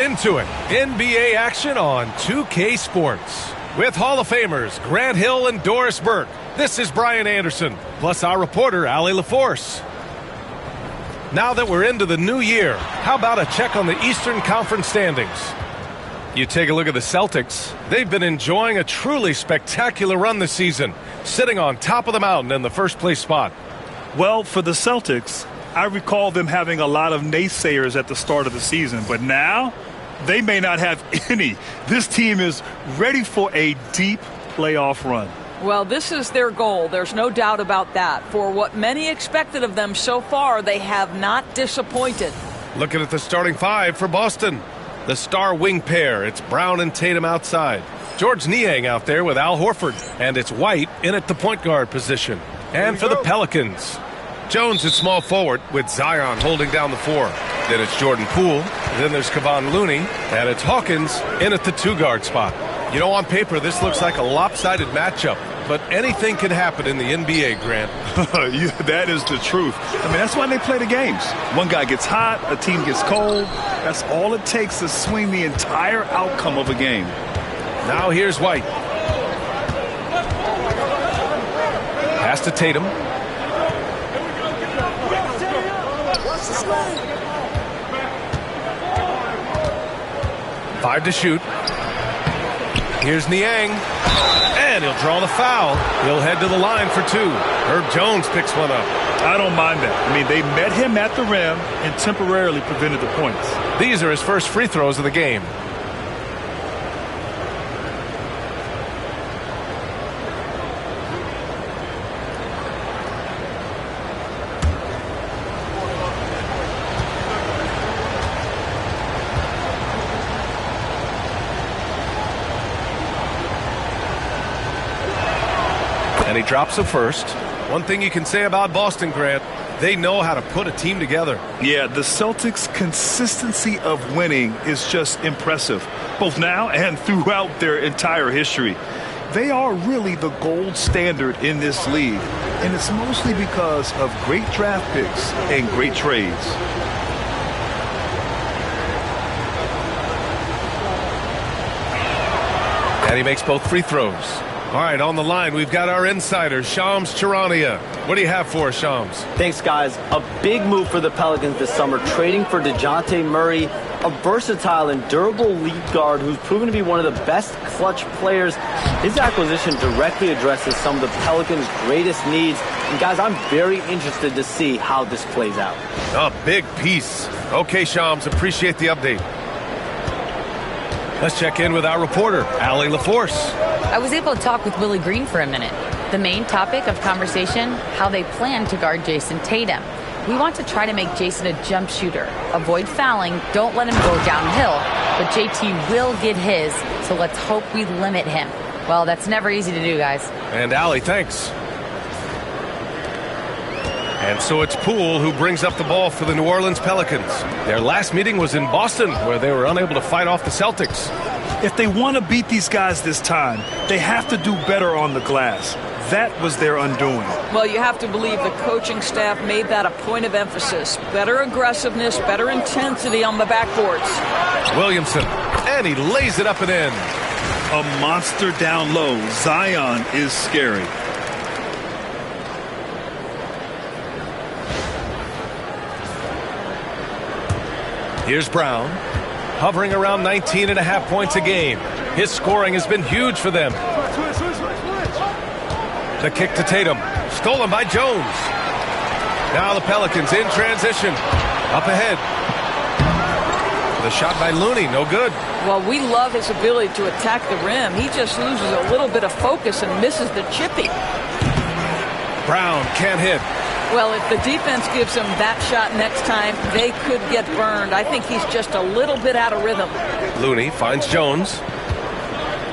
Into it. NBA action on 2K Sports. With Hall of Famers Grant Hill and Doris Burke. This is Brian Anderson, plus our reporter, Allie LaForce. Now that we're into the new year, how about a check on the Eastern Conference standings? You take a look at the Celtics. They've been enjoying a truly spectacular run this season, sitting on top of the mountain in the first place spot. Well, for the Celtics, I recall them having a lot of naysayers at the start of the season, but now they may not have any. This team is ready for a deep playoff run. Well, this is their goal. There's no doubt about that. For what many expected of them so far, they have not disappointed. Looking at the starting five for Boston. The star wing pair, it's Brown and Tatum outside. George Niang out there with Al Horford. And it's White in at the point guard position. And for the Pelicans, Jones at small forward with Zion holding down the four. Then it's Jordan Poole. Then there's Kevon Looney. And it's Hawkins in at the two-guard spot. You know, on paper, this looks like a lopsided matchup. But anything can happen in the NBA, Grant. That is the truth. I mean, that's why they play the games. One guy gets hot, a team gets cold. That's all it takes to swing the entire outcome of a game. Now here's White. Pass to Tatum. Five to shoot. Here's Niang. And he'll draw the foul. He'll head to the line for two. Herb Jones picks one up. I don't mind that. I mean, they met him at the rim and temporarily prevented the points. These are his first free throws of the game. And he drops the first. One thing you can say about Boston, Grant, they know how to put a team together. Yeah, the Celtics' consistency of winning is just impressive, both now and throughout their entire history. They are really the gold standard in this league, and it's mostly because of great draft picks and great trades. And he makes both free throws. All right, on the line, we've got our insider, Shams Charania. What do you have for us, Shams? Thanks, guys. A big move for the Pelicans this summer, trading for DeJounte Murray, a versatile and durable lead guard who's proven to be one of the best clutch players. His acquisition directly addresses some of the Pelicans' greatest needs. And, guys, I'm very interested to see how this plays out. A big piece. Okay, Shams, appreciate the update. Let's check in with our reporter, Allie LaForce. I was able to talk with Willie Green for a minute. The main topic of conversation, how they plan to guard Jason Tatum. We want to try to make Jason a jump shooter. Avoid fouling, don't let him go downhill. But JT will get his, so let's hope we limit him. Well, that's never easy to do, guys. And Allie, thanks. And so it's Poole who brings up the ball for the New Orleans Pelicans. Their last meeting was in Boston, where they were unable to fight off the Celtics. If they want to beat these guys this time, they have to do better on the glass. That was their undoing. Well, you have to believe the coaching staff made that a point of emphasis. Better aggressiveness, better intensity on the backboards. Williamson, and he lays it up and in. A monster down low. Zion is scary. Here's Brown, hovering around 19.5 points a game. His scoring has been huge for them. The kick to Tatum, stolen by Jones. Now the Pelicans in transition, up ahead. The shot by Looney, no good. Well, we love his ability to attack the rim. He just loses a little bit of focus and misses the chippy. Brown can't hit. Well, if the defense gives him that shot next time, they could get burned. I think he's just a little bit out of rhythm. Looney finds Jones.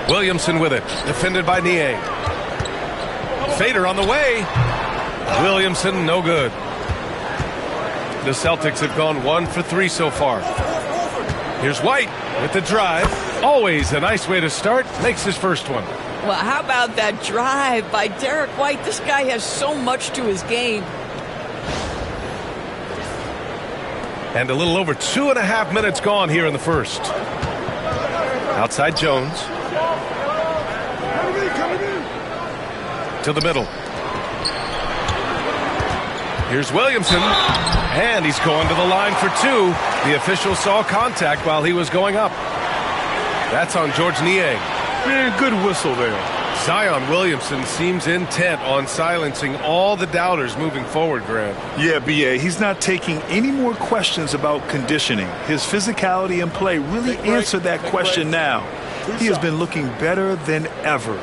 Williamson with it, defended by Niang. Fader on the way. Williamson, no good. The Celtics have gone 1 for 3 so far. Here's White with the drive. Always a nice way to start. Makes his first one. Well, how about that drive by Derek White? This guy has so much to his game. And a little over 2.5 minutes gone here in the first. Outside Jones. To the middle. Here's Williamson. And he's going to the line for two. The official saw contact while he was going up. That's on George Niang. Man, good whistle there. Zion Williamson seems intent on silencing all the doubters moving forward, Grant. Yeah, B.A., he's not taking any more questions about conditioning. His physicality and play really answered that question now. He has been looking better than ever.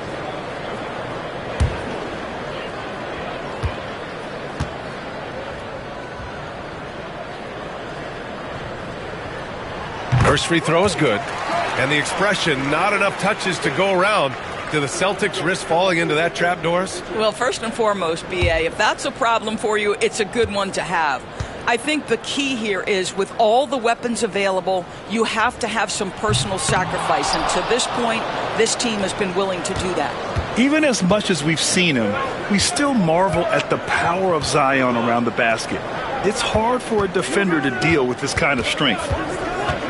First free throw is good. And the expression, not enough touches to go around. Do the Celtics risk falling into that trap, Doris? Well, first and foremost, B.A., if that's a problem for you, it's a good one to have. I think the key here is with all the weapons available, you have to have some personal sacrifice. And to this point, this team has been willing to do that. Even as much as we've seen him, we still marvel at the power of Zion around the basket. It's hard for a defender to deal with this kind of strength.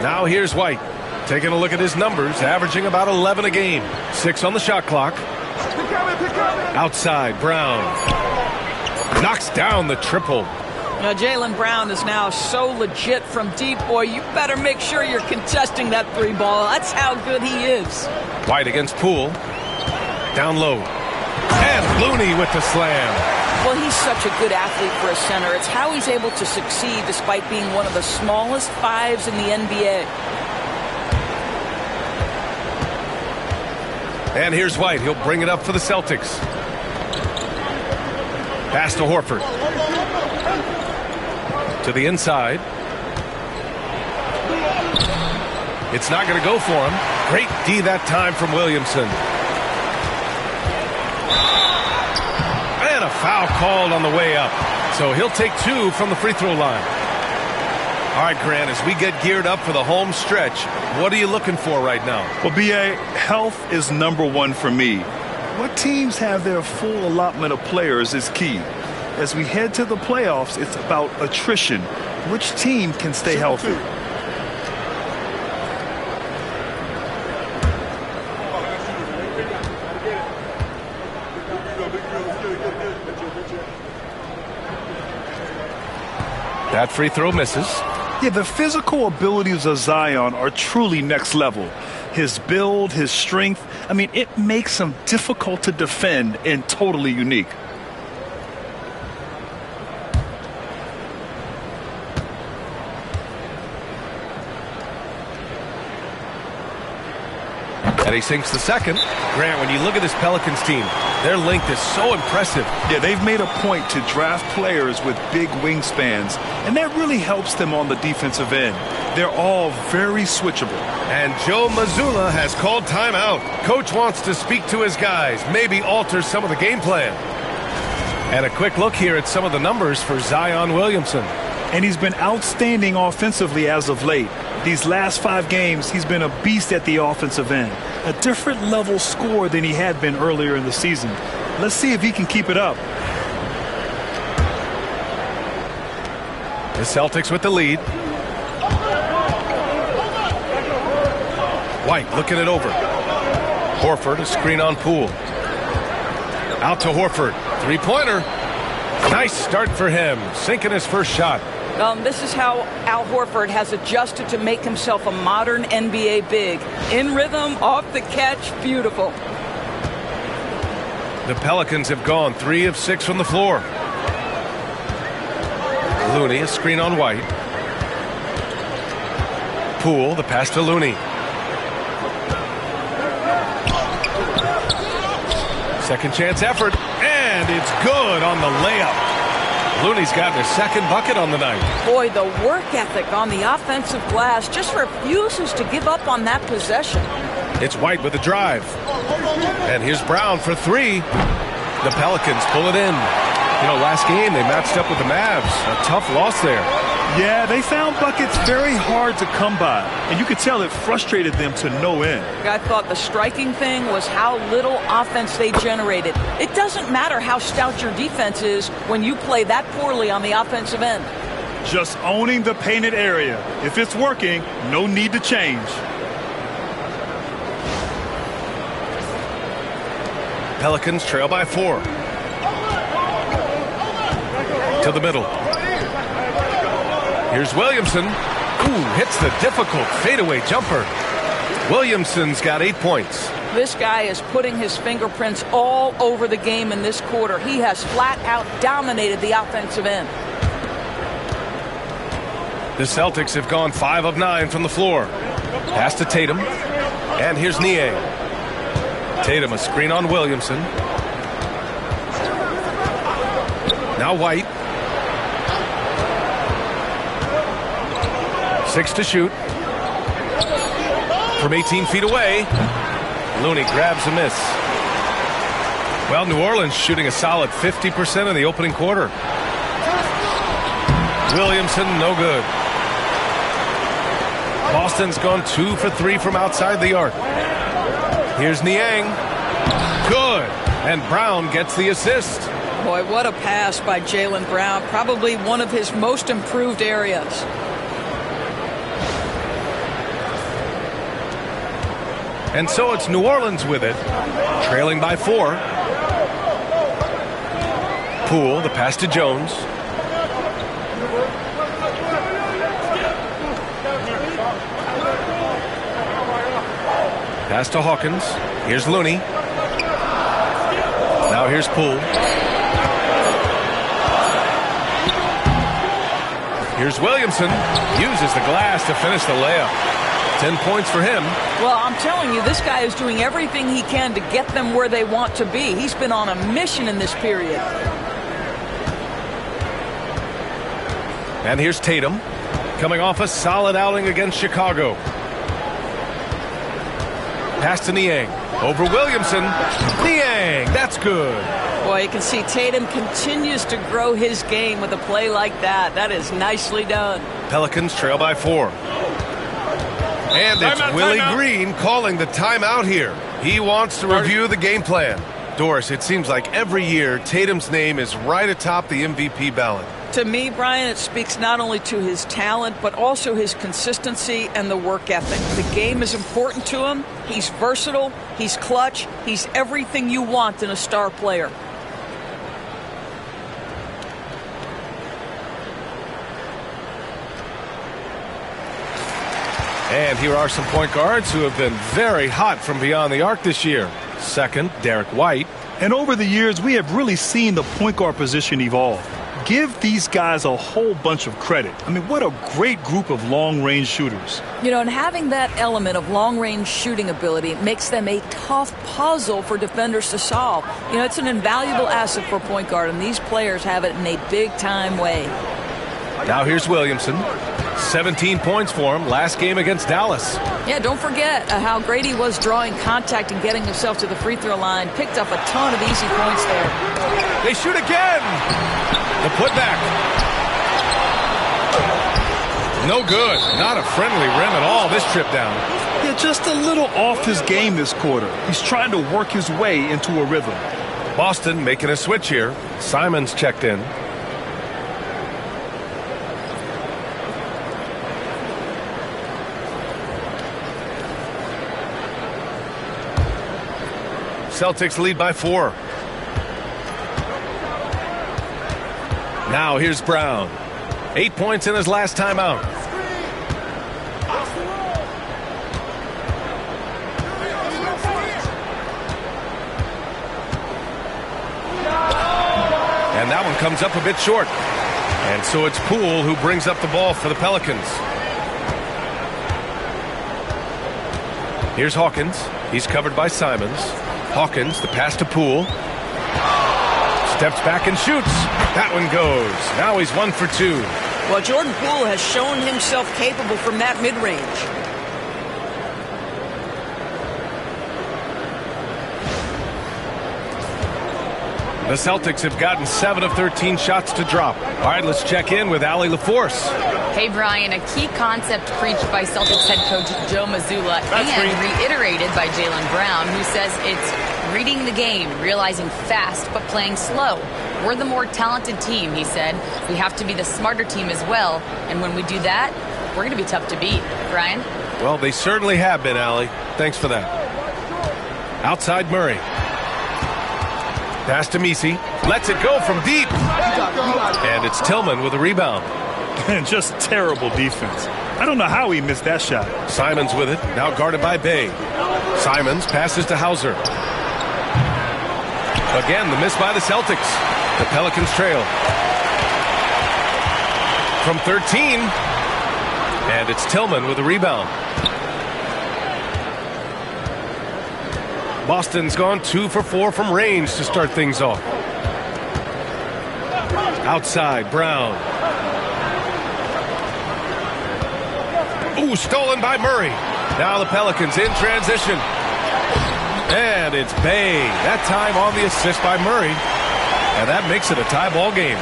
Now here's White. Taking a look at his numbers, averaging about 11 a game. 6 on the shot clock. Outside, Brown. Knocks down the triple. Now, Jaylen Brown is now so legit from deep. Boy, you better make sure you're contesting that three ball. That's how good he is. White against Poole. Down low. And Looney with the slam. Well, he's such a good athlete for a center. It's how he's able to succeed despite being one of the smallest fives in the NBA. And here's White. He'll bring it up for the Celtics. Pass to Horford. To the inside. It's not going to go for him. Great D that time from Williamson. And a foul called on the way up. So he'll take 2 from the free throw line. All right, Grant, as we get geared up for the home stretch, what are you looking for right now? Well, B.A., health is number one for me. What teams have their full allotment of players is key. As we head to the playoffs, it's about attrition. Which team can stay healthy? That free throw misses. Yeah, the physical abilities of Zion are truly next level. His build, his strength, I mean, it makes him difficult to defend and totally unique. And he sinks the second. Grant, when you look at this Pelicans team, their length is so impressive. Yeah, they've made a point to draft players with big wingspans, and that really helps them on the defensive end. They're all very switchable. And Joe Mazzulla has called timeout. Coach wants to speak to his guys, maybe alter some of the game plan. And a quick look here at some of the numbers for Zion Williamson. And he's been outstanding offensively as of late. These last 5 games, he's been a beast at the offensive end. A different level scorer than he had been earlier in the season. Let's see if he can keep it up. The Celtics with the lead. White looking it over. Horford, a screen on Poole. Out to Horford. Three-pointer. Nice start for him. Sinking his first shot. This is how Al Horford has adjusted to make himself a modern NBA big. In rhythm, off the catch, beautiful. The Pelicans have gone 3 of 6 from the floor. Looney, a screen on White. Poole, the pass to Looney. Second chance effort, and it's good on the layup. Looney's gotten his second bucket on the night. Boy, the work ethic on the offensive glass just refuses to give up on that possession. It's White with the drive. And here's Brown for 3. The Pelicans pull it in. You know, last game they matched up with the Mavs. A tough loss there. Yeah, they found buckets very hard to come by. And you could tell it frustrated them to no end. I thought the striking thing was how little offense they generated. It doesn't matter how stout your defense is when you play that poorly on the offensive end. Just owning the painted area. If it's working, no need to change. Pelicans trail by 4. To the middle. Here's Williamson. Ooh, hits the difficult fadeaway jumper. Williamson's got 8 points. This guy is putting his fingerprints all over the game in this quarter. He has flat out dominated the offensive end. The Celtics have gone 5 of 9 from the floor. Pass to Tatum. And here's Niang. Tatum a screen on Williamson. Now White. 6 to shoot. From 18 feet away. Looney grabs a miss. Well, New Orleans shooting a solid 50% in the opening quarter. Williamson, no good. Boston's gone 2 for 3 from outside the arc. Here's Niang. Good. And Brown gets the assist. Boy, what a pass by Jaylen Brown. Probably one of his most improved areas. And so it's New Orleans with it, trailing by 4. Poole, the pass to Jones. Pass to Hawkins. Here's Looney. Now here's Poole. Here's Williamson. Uses the glass to finish the layup. 10 points for him. Well, I'm telling you, this guy is doing everything he can to get them where they want to be. He's been on a mission in this period. And here's Tatum, coming off a solid outing against Chicago. Pass to Niang. Over Williamson. Niang, that's good. Boy, you can see Tatum continues to grow his game with a play like that. That is nicely done. Pelicans trail by 4. And it's Willie Green calling the timeout here. He wants to review the game plan. Doris, it seems like every year Tatum's name is right atop the MVP ballot. To me, Brian, it speaks not only to his talent, but also his consistency and the work ethic. The game is important to him. He's versatile. He's clutch. He's everything you want in a star player. And here are some point guards who have been very hot from beyond the arc this year. Second, Derek White. And over the years, we have really seen the point guard position evolve. Give these guys a whole bunch of credit. I mean, what a great group of long-range shooters. You know, and having that element of long-range shooting ability makes them a tough puzzle for defenders to solve. You know, it's an invaluable asset for a point guard, and these players have it in a big-time way. Now here's Williamson. 17 points for him last game against Dallas. Yeah, don't forget how great he was drawing contact and getting himself to the free throw line. Picked up a ton of easy points there. They shoot again. The putback. No good. Not a friendly rim at all this trip down. Yeah, just a little off his game this quarter. He's trying to work his way into a rhythm. Boston making a switch here. Simons checked in. Celtics lead by 4. Now here's Brown. 8 points in his last time out. And that one comes up a bit short. And so it's Poole who brings up the ball for the Pelicans. Here's Hawkins. He's covered by Simons. Hawkins, the pass to Poole. Steps back and shoots. That one goes. Now he's 1 for 2. Well, Jordan Poole has shown himself capable from that mid-range. The Celtics have gotten 7 of 13 shots to drop. All right, let's check in with Allie LaForce. Hey, Brian, a key concept preached by Celtics head coach Joe Mazzulla and reiterated by Jaylen Brown, who says it's reading the game, realizing fast but playing slow. We're the more talented team, he said. We have to be the smarter team as well, and when we do that, we're going to be tough to beat. Brian? Well, they certainly have been, Allie. Thanks for that. Outside Murray. Pass to Messi. Lets it go from deep. And it's Tillman with a rebound. And just terrible defense. I don't know how he missed that shot. Simons with it. Now guarded by Bay. Simons passes to Hauser. Again, the miss by the Celtics. The Pelicans trail. From 13. And it's Tillman with a rebound. Boston's gone 2 for 4 from range to start things off. Outside, Brown. Ooh, stolen by Murray. Now the Pelicans in transition. And it's Bay. That time on the assist by Murray. And that makes it a tie ball game.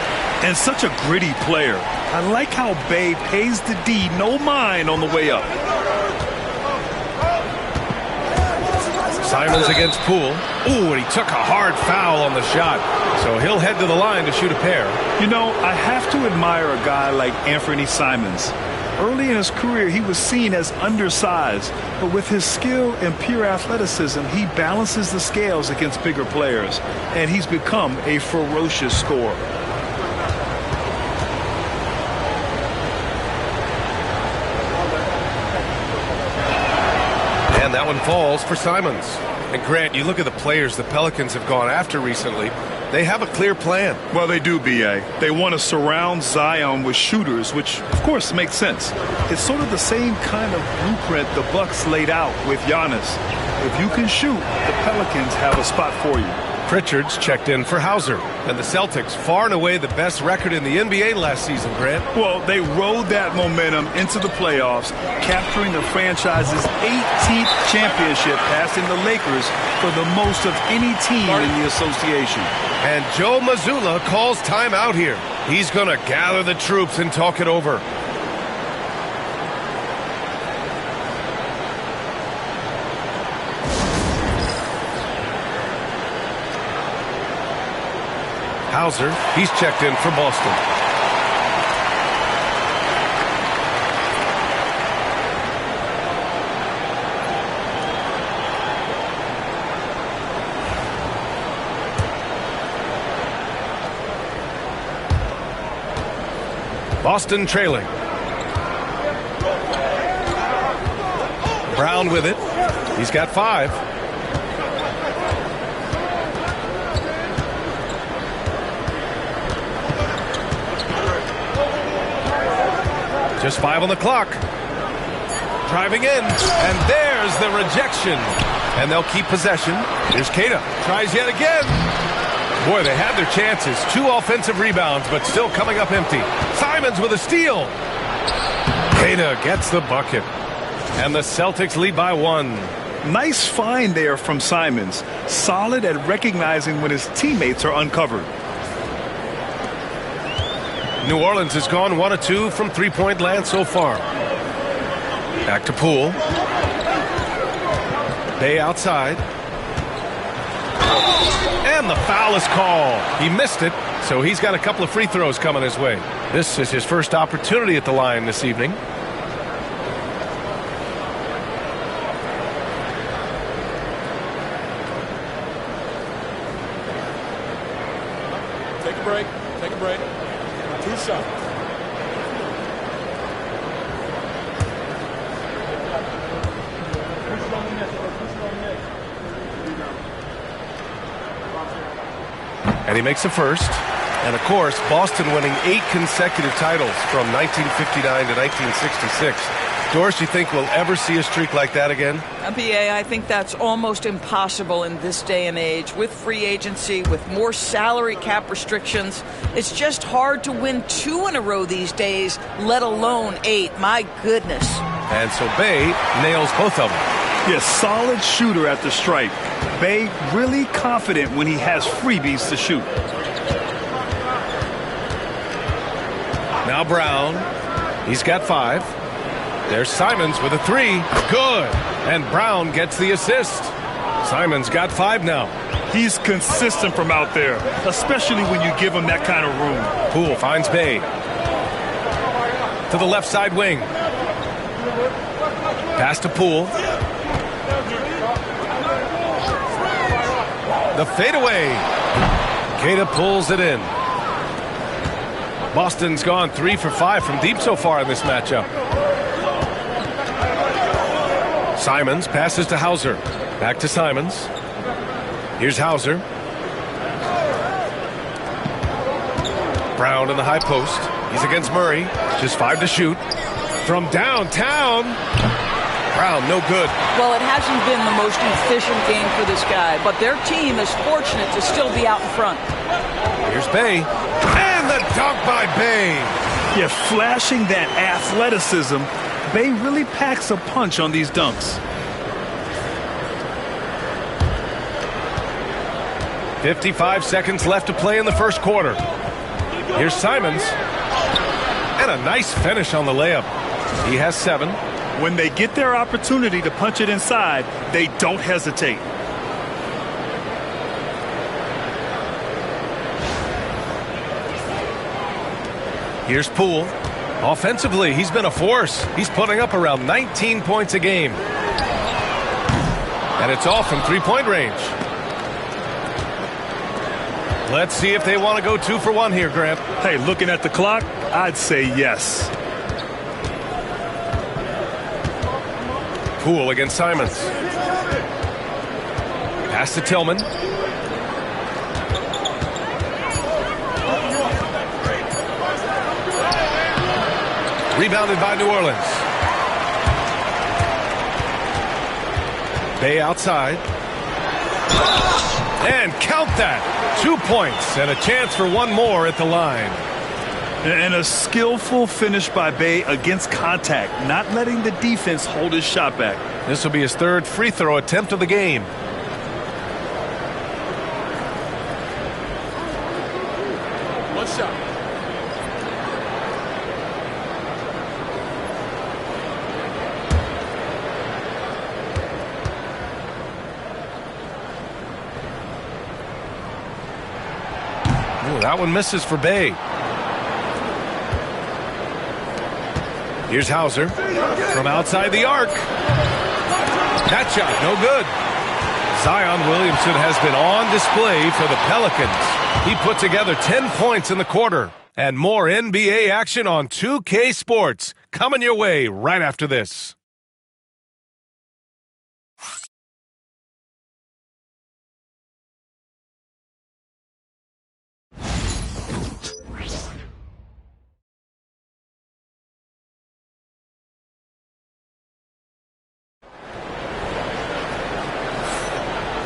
And such a gritty player. I like how Bay pays the D no mind on the way up. Simons against Poole. Ooh, and he took a hard foul on the shot. So he'll head to the line to shoot a pair. You know, I have to admire a guy like Anthony Simons. Early in his career, he was seen as undersized, but with his skill and pure athleticism, he balances the scales against bigger players, and he's become a ferocious scorer. And that one falls for Simons. And Grant, you look at the players the Pelicans have gone after recently. They have a clear plan. Well, they do, B.A. They want to surround Zion with shooters, which, of course, makes sense. It's sort of the same kind of blueprint the Bucks laid out with Giannis. If you can shoot, the Pelicans have a spot for you. Pritchard's checked in for Hauser. And the Celtics, far and away the best record in the NBA last season, Grant. Well, they rode that momentum into the playoffs, capturing the franchise's 18th championship, passing the Lakers for the most of any team in the association. And Joe Mazzulla calls timeout here. He's going to gather the troops and talk it over. Hauser, he's checked in for Boston. Boston trailing. Brown with it. He's got 5. Just 5 on the clock. Driving in. And there's the rejection. And they'll keep possession. Here's Queta. Tries yet again. Boy, they had their chances. 2 offensive rebounds, but still coming up empty. Simons with a steal. Queta gets the bucket. And the Celtics lead by 1. Nice find there from Simons. Solid at recognizing when his teammates are uncovered. New Orleans has gone 1 of 2 from three-point land so far. Back to Poole. Bay outside. And the foul is called. He missed it, so he's got a couple of free throws coming his way. This is his first opportunity at the line this evening. Take a break. Take a break. 2 shots. And he makes the first. And, of course, Boston winning 8 consecutive titles from 1959 to 1966. Doris, you think we'll ever see a streak like that again? BA, I think that's almost impossible in this day and age. With free agency, with more salary cap restrictions, it's just hard to win 2 in a row these days, let alone 8. My goodness. And so Bay nails both of them. Yes, solid shooter at the stripe. Bay really confident when he has freebies to shoot. Now Brown. He's got 5. There's Simons with a 3. Good. And Brown gets the assist. Simons got 5 now. He's consistent from out there, especially when you give him that kind of room. Poole finds Bay. To the left side wing. Pass to Poole. The fadeaway. Queta pulls it in. Boston's gone 3 for 5 from deep so far in this matchup. Simons passes to Hauser. Back to Simons. Here's Hauser. Brown in the high post. He's against Murray. Just 5 to shoot. From downtown. Brown, no good. Well, it hasn't been the most efficient game for this guy, but their team is fortunate to still be out in front. Here's Bay. And the dunk by Bay. Yeah, flashing that athleticism. Bay really packs a punch on these dunks. 55 seconds left to play in the first quarter. Here's Simons. And a nice finish on the layup. He has 7. When they get their opportunity to punch it inside, they don't hesitate. Here's Poole. Offensively, he's been a force. He's putting up around 19 points a game. And it's all from three-point range. Let's see if they want to go 2 for 1 here, Grant. Hey, looking at the clock, I'd say yes. Poole against Simons. Pass to Tillman. Rebounded by New Orleans. Bay outside. And count that. 2 points and a chance for 1 more at the line. And a skillful finish by Bay against contact, not letting the defense hold his shot back. This will be his 3rd free throw attempt of the game. One shot. Ooh, that one misses for Bay. Here's Hauser from outside the arc. That shot, no good. Zion Williamson has been on display for the Pelicans. He put together 10 points in the quarter. And more NBA action on 2K Sports coming your way right after this.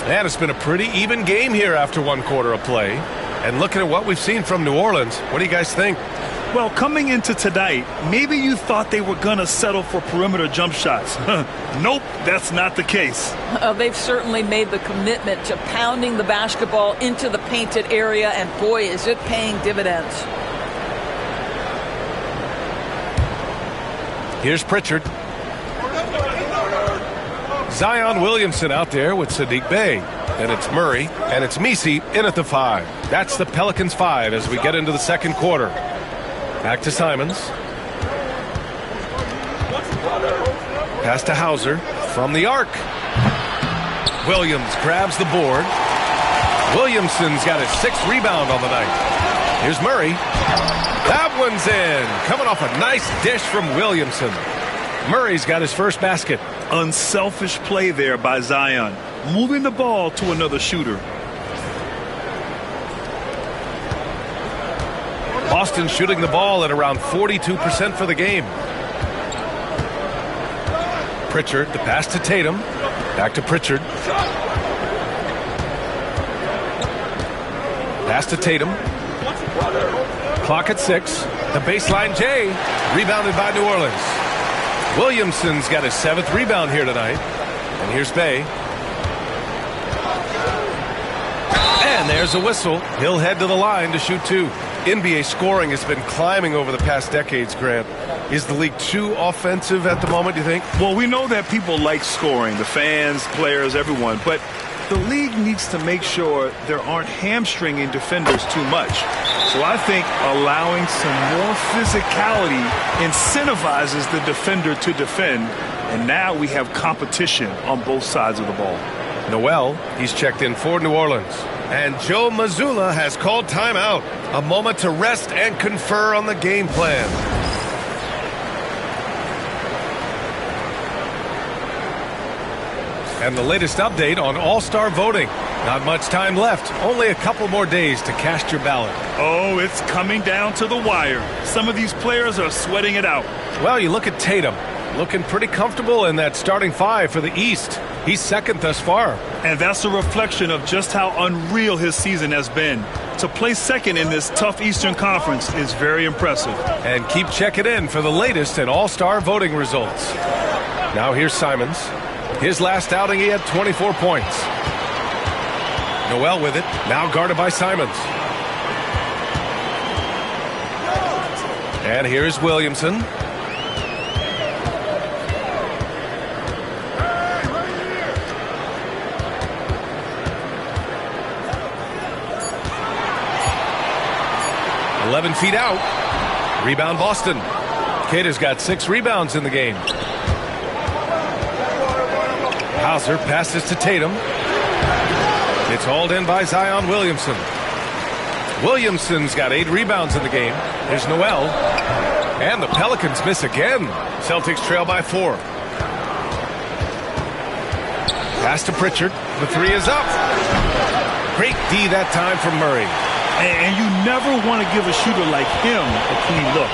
And it's been a pretty even game here after 1 quarter of play. And looking at what we've seen from New Orleans, what do you guys think? Well, coming into tonight, maybe you thought they were going to settle for perimeter jump shots. Nope, that's not the case. They've certainly made the commitment to pounding the basketball into the painted area, and boy, is it paying dividends. Here's Pritchard. Zion Williamson out there with Sadiq Bey. And it's Murray, and it's Messi in at the 5. That's the Pelicans 5 as we get into the second quarter. Back to Simons. Pass to Hauser from the arc. Williams grabs the board. Williamson's got his 6th rebound on the night. Here's Murray. That one's in. Coming off a nice dish from Williamson. Murray's got his first basket. Unselfish play there by Zion, moving the ball to another shooter. Boston shooting the ball at around 42% for the game. Pritchard, the pass to Tatum. Back to Pritchard. Pass to Tatum. Clock at 6. The baseline J. Rebounded by New Orleans. Williamson's got his 7th rebound here tonight. And here's Bay. And there's a whistle. He'll head to the line to shoot two. NBA scoring has been climbing over the past decades, Grant. Is the league too offensive at the moment, do you think? Well, we know that people like scoring, the fans, players, everyone, but the league needs to make sure there aren't hamstringing defenders too much. So I think allowing some more physicality incentivizes the defender to defend, and now we have competition on both sides of the ball. Noel, he's checked in for New Orleans. And Joe Mazzulla has called timeout. A moment to rest and confer on the game plan. And the latest update on All-Star voting. Not much time left. Only a couple more days to cast your ballot. Oh, it's coming down to the wire. Some of these players are sweating it out. Well, you look at Tatum. Looking pretty comfortable in that starting five for the East. He's second thus far. And that's a reflection of just how unreal his season has been. To place second in this tough Eastern Conference is very impressive. And keep checking in for the latest in All-Star voting results. Now here's Simons. His last outing, he had 24 points. Noel with it, now guarded by Simons. And here's Williamson. "11 feet out. Rebound Boston. Cater's got 6 rebounds in the game. Hauser passes to Tatum. It's hauled in by Zion Williamson. Williamson's got 8 rebounds in the game. There's Noel. And the Pelicans miss again. Celtics trail by 4. Pass to Pritchard. The 3 is up. Great D that time from Murray. And you never want to give a shooter like him a clean look.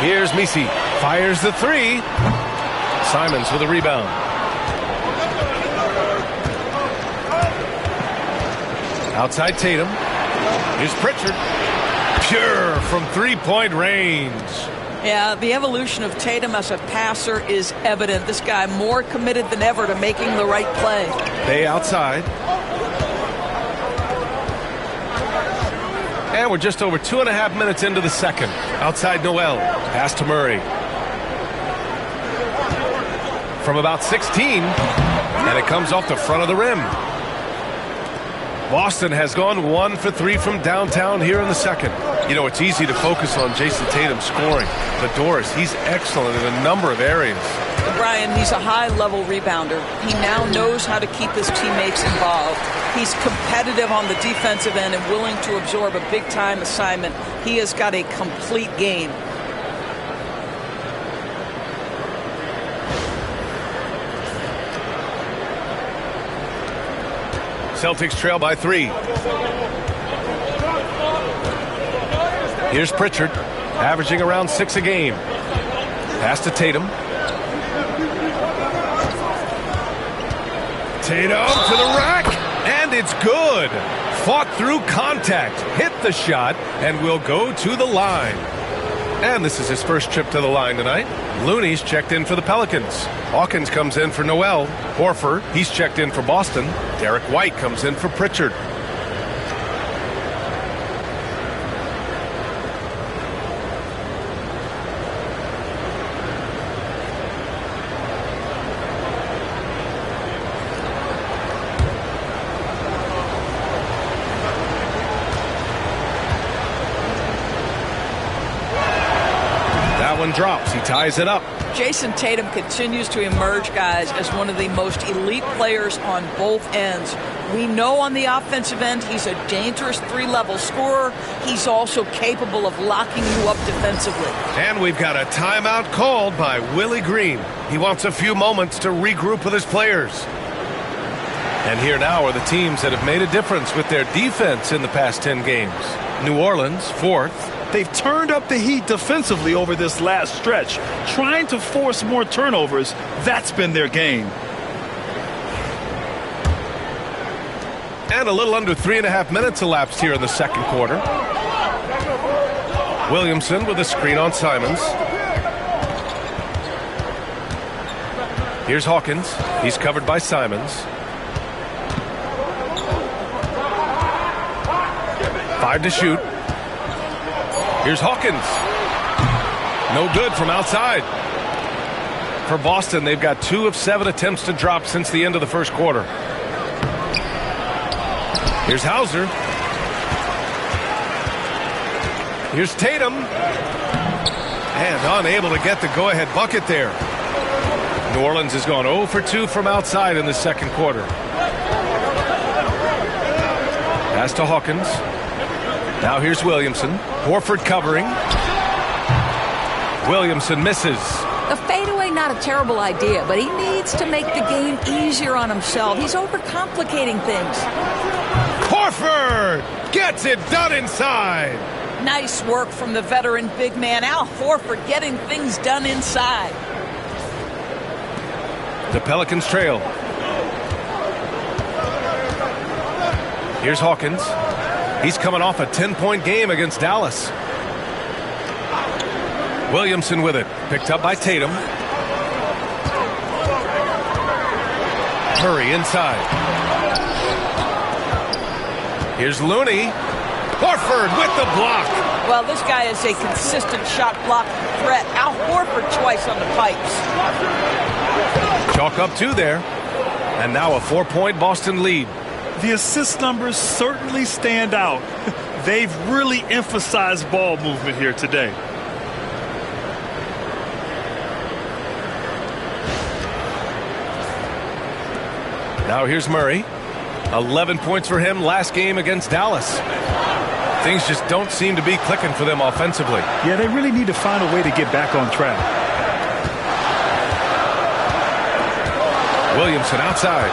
Here's Misi. Fires the 3. Simons with a rebound. Outside Tatum. Here's Pritchard. Pure from three-point range. Yeah, the evolution of Tatum as a passer is evident. This guy more committed than ever to making the right play. Bay outside. And we're just over 2.5 minutes into the second. Outside Noel. Pass to Murray. From about 16. And it comes off the front of the rim. Boston has gone 1 for 3 from downtown here in the second. You know, it's easy to focus on Jason Tatum scoring. But Doris, he's excellent in a number of areas. Brian, he's a high-level rebounder. He now knows how to keep his teammates involved. He's competitive on the defensive end and willing to absorb a big-time assignment. He has got a complete game. Celtics trail by 3. Here's Pritchard, averaging around 6 a game. Pass to Tatum. Tatum to the rack, and it's good. Fought through contact, hit the shot, and will go to the line. And this is his first trip to the line tonight. Looney's checked in for the Pelicans. Hawkins comes in for Noel. Horford, he's checked in for Boston. Derek White comes in for Pritchard. Drops. He ties it up. Jason Tatum continues to emerge, guys, as one of the most elite players on both ends. We know on the offensive end he's a dangerous 3-level scorer. He's also capable of locking you up defensively. And we've got a timeout called by Willie Green. He wants a few moments to regroup with his players. And here now are the teams that have made a difference with their defense in the past 10 games. New Orleans, 4th. They've turned up the heat defensively over this last stretch, trying to force more turnovers. That's been their game. And a little under 3.5 minutes elapsed here in the second quarter. Williamson with a screen on Simons. Here's Hawkins. He's covered by Simons. 5 to shoot. Here's Hawkins. No good from outside. For Boston, they've got 2 of 7 attempts to drop since the end of the first quarter. Here's Hauser. Here's Tatum. And unable to get the go-ahead bucket there. New Orleans has gone 0 for 2 from outside in the second quarter. Pass to Hawkins. Now here's Williamson. Horford covering. Williamson misses. The fadeaway, not a terrible idea, but he needs to make the game easier on himself. He's overcomplicating things. Horford gets it done inside. Nice work from the veteran big man, Al Horford, getting things done inside. The Pelicans trail. Here's Hawkins. He's coming off a 10-point game against Dallas. Williamson with it. Picked up by Tatum. Murray inside. Here's Looney. Horford with the block. Well, this guy is a consistent shot blocking threat. Al Horford twice on the pipes. Chalk up 2 there. And now a 4-point Boston lead. The assist numbers certainly stand out. They've really emphasized ball movement here today. Now here's Murray. 11 points for him last game against Dallas. Things just don't seem to be clicking for them offensively. Yeah, they really need to find a way to get back on track. Williamson outside.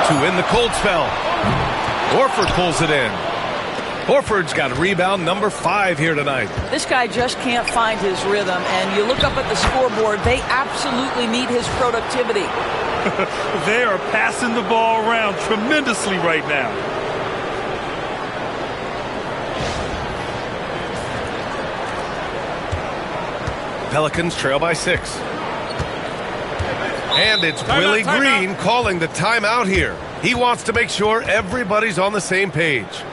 To win the cold spell. Horford pulls it in. Horford's got rebound number 5 here tonight. This guy just can't find his rhythm, and you look up at the scoreboard, they absolutely need his productivity. They are passing the ball around tremendously right now. Pelicans trail by 6. And it's Willie Green calling the timeout here. He wants to make sure everybody's on the same page.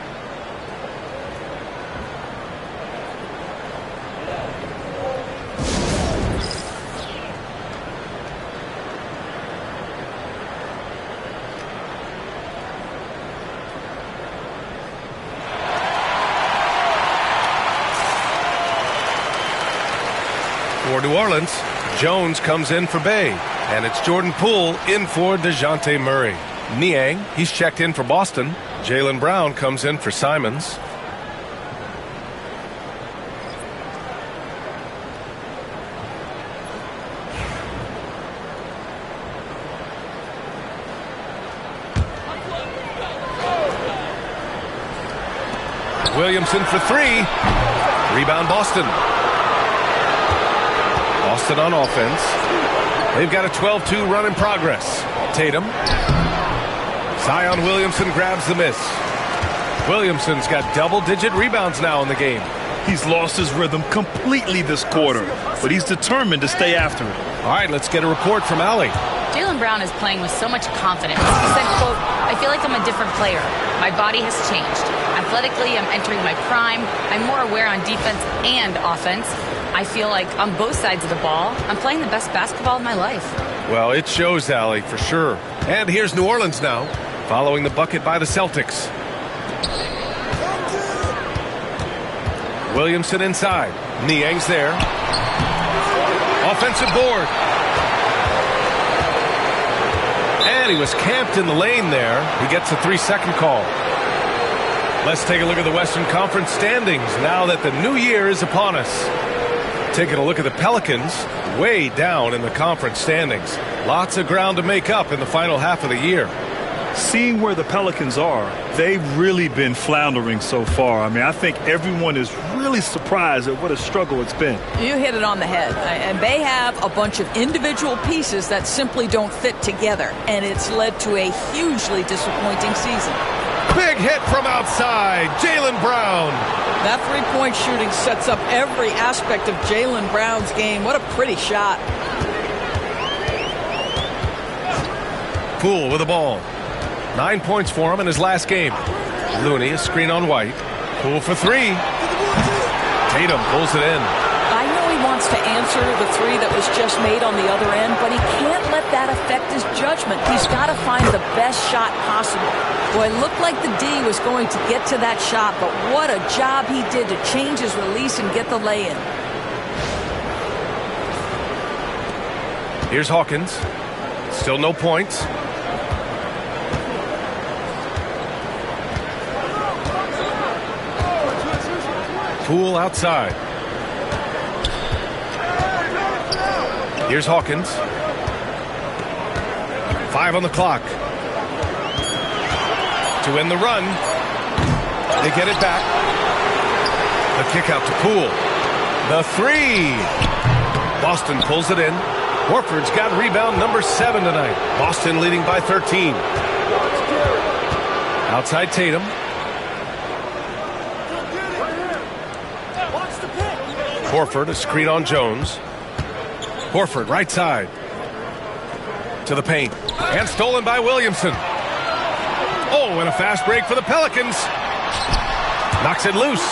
For New Orleans, Jones comes in for Bay, and it's Jordan Poole in for DeJounte Murray. Niang, he's checked in for Boston. Jaylen Brown comes in for Simons. Williamson for 3. Rebound Boston. Boston on offense. They've got a 12-2 run in progress. Tatum. Zion Williamson grabs the miss. Williamson's got double-digit rebounds now in the game. He's lost his rhythm completely this quarter, but he's determined to stay after it. All right, let's get a report from Allie. Jaylen Brown is playing with so much confidence. He said, quote, "I feel like I'm a different player. My body has changed. Athletically, I'm entering my prime. I'm more aware on defense and offense. I feel like on both sides of the ball, I'm playing the best basketball of my life." Well, it shows, Allie, for sure. And here's New Orleans now, following the bucket by the Celtics. Williamson inside. Niang's there. Offensive board. And he was camped in the lane there. He gets a 3-second call. Let's take a look at the Western Conference standings now that the new year is upon us. Taking a look at the Pelicans, way down in the conference standings. Lots of ground to make up in the final half of the year. Seeing where the Pelicans are, they've really been floundering so far. I mean, I think everyone is really surprised at what a struggle it's been. You hit it on the head. And they have a bunch of individual pieces that simply don't fit together. And it's led to a hugely disappointing season. Big hit from outside. Jaylen Brown. That three-point shooting sets up every aspect of Jaylen Brown's game. What a pretty shot. Poole with the ball. 9 points for him in his last game. Looney, a screen on White. Poole for three. Tatum pulls it in. I know he wants to answer the three that was just made on the other end, but he can't let that affect his judgment. He's got to find the best shot possible. Boy, it looked like the D was going to get to that shot, but what a job he did to change his release and get the lay-in. Here's Hawkins. Still no points. Poole outside. Here's Hawkins. 5 on the clock. To win the run. They get it back. The kick out to Poole. The three. Boston pulls it in. Horford's got rebound number 7 tonight. Boston leading by 13. Outside Tatum. Horford, a screen on Jones. Horford, right side. To the paint. And stolen by Williamson. Oh, and a fast break for the Pelicans. Knocks it loose.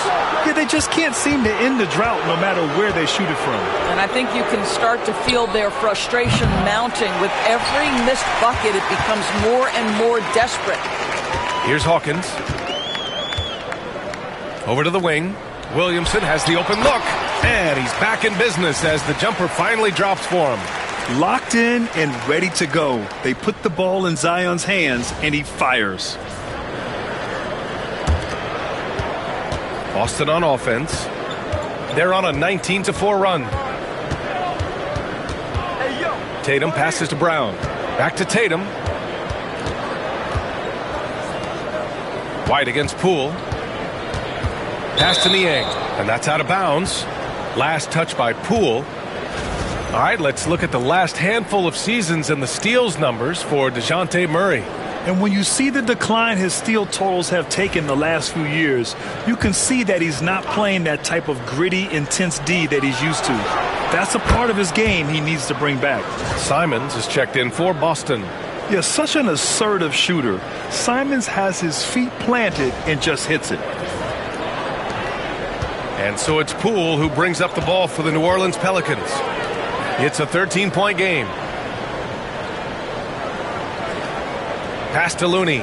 Yeah, they just can't seem to end the drought no matter where they shoot it from. And I think you can start to feel their frustration mounting. With every missed bucket, it becomes more and more desperate. Here's Hawkins. Over to the wing. Williamson has the open look. And he's back in business as the jumper finally drops for him. Locked in and ready to go. They put the ball in Zion's hands, and he fires. Boston on offense. They're on a 19-4 run. Tatum passes to Brown. Back to Tatum. White against Poole. Pass to Niang. And that's out of bounds. Last touch by Poole. All right, let's look at the last handful of seasons and the steals numbers for DeJounte Murray. And when you see the decline his steal totals have taken the last few years, you can see that he's not playing that type of gritty, intense D that he's used to. That's a part of his game he needs to bring back. Simons is checked in for Boston. Yeah, such an assertive shooter. Simons has his feet planted and just hits it. And so it's Poole who brings up the ball for the New Orleans Pelicans. It's a 13-point game. Pass to Looney.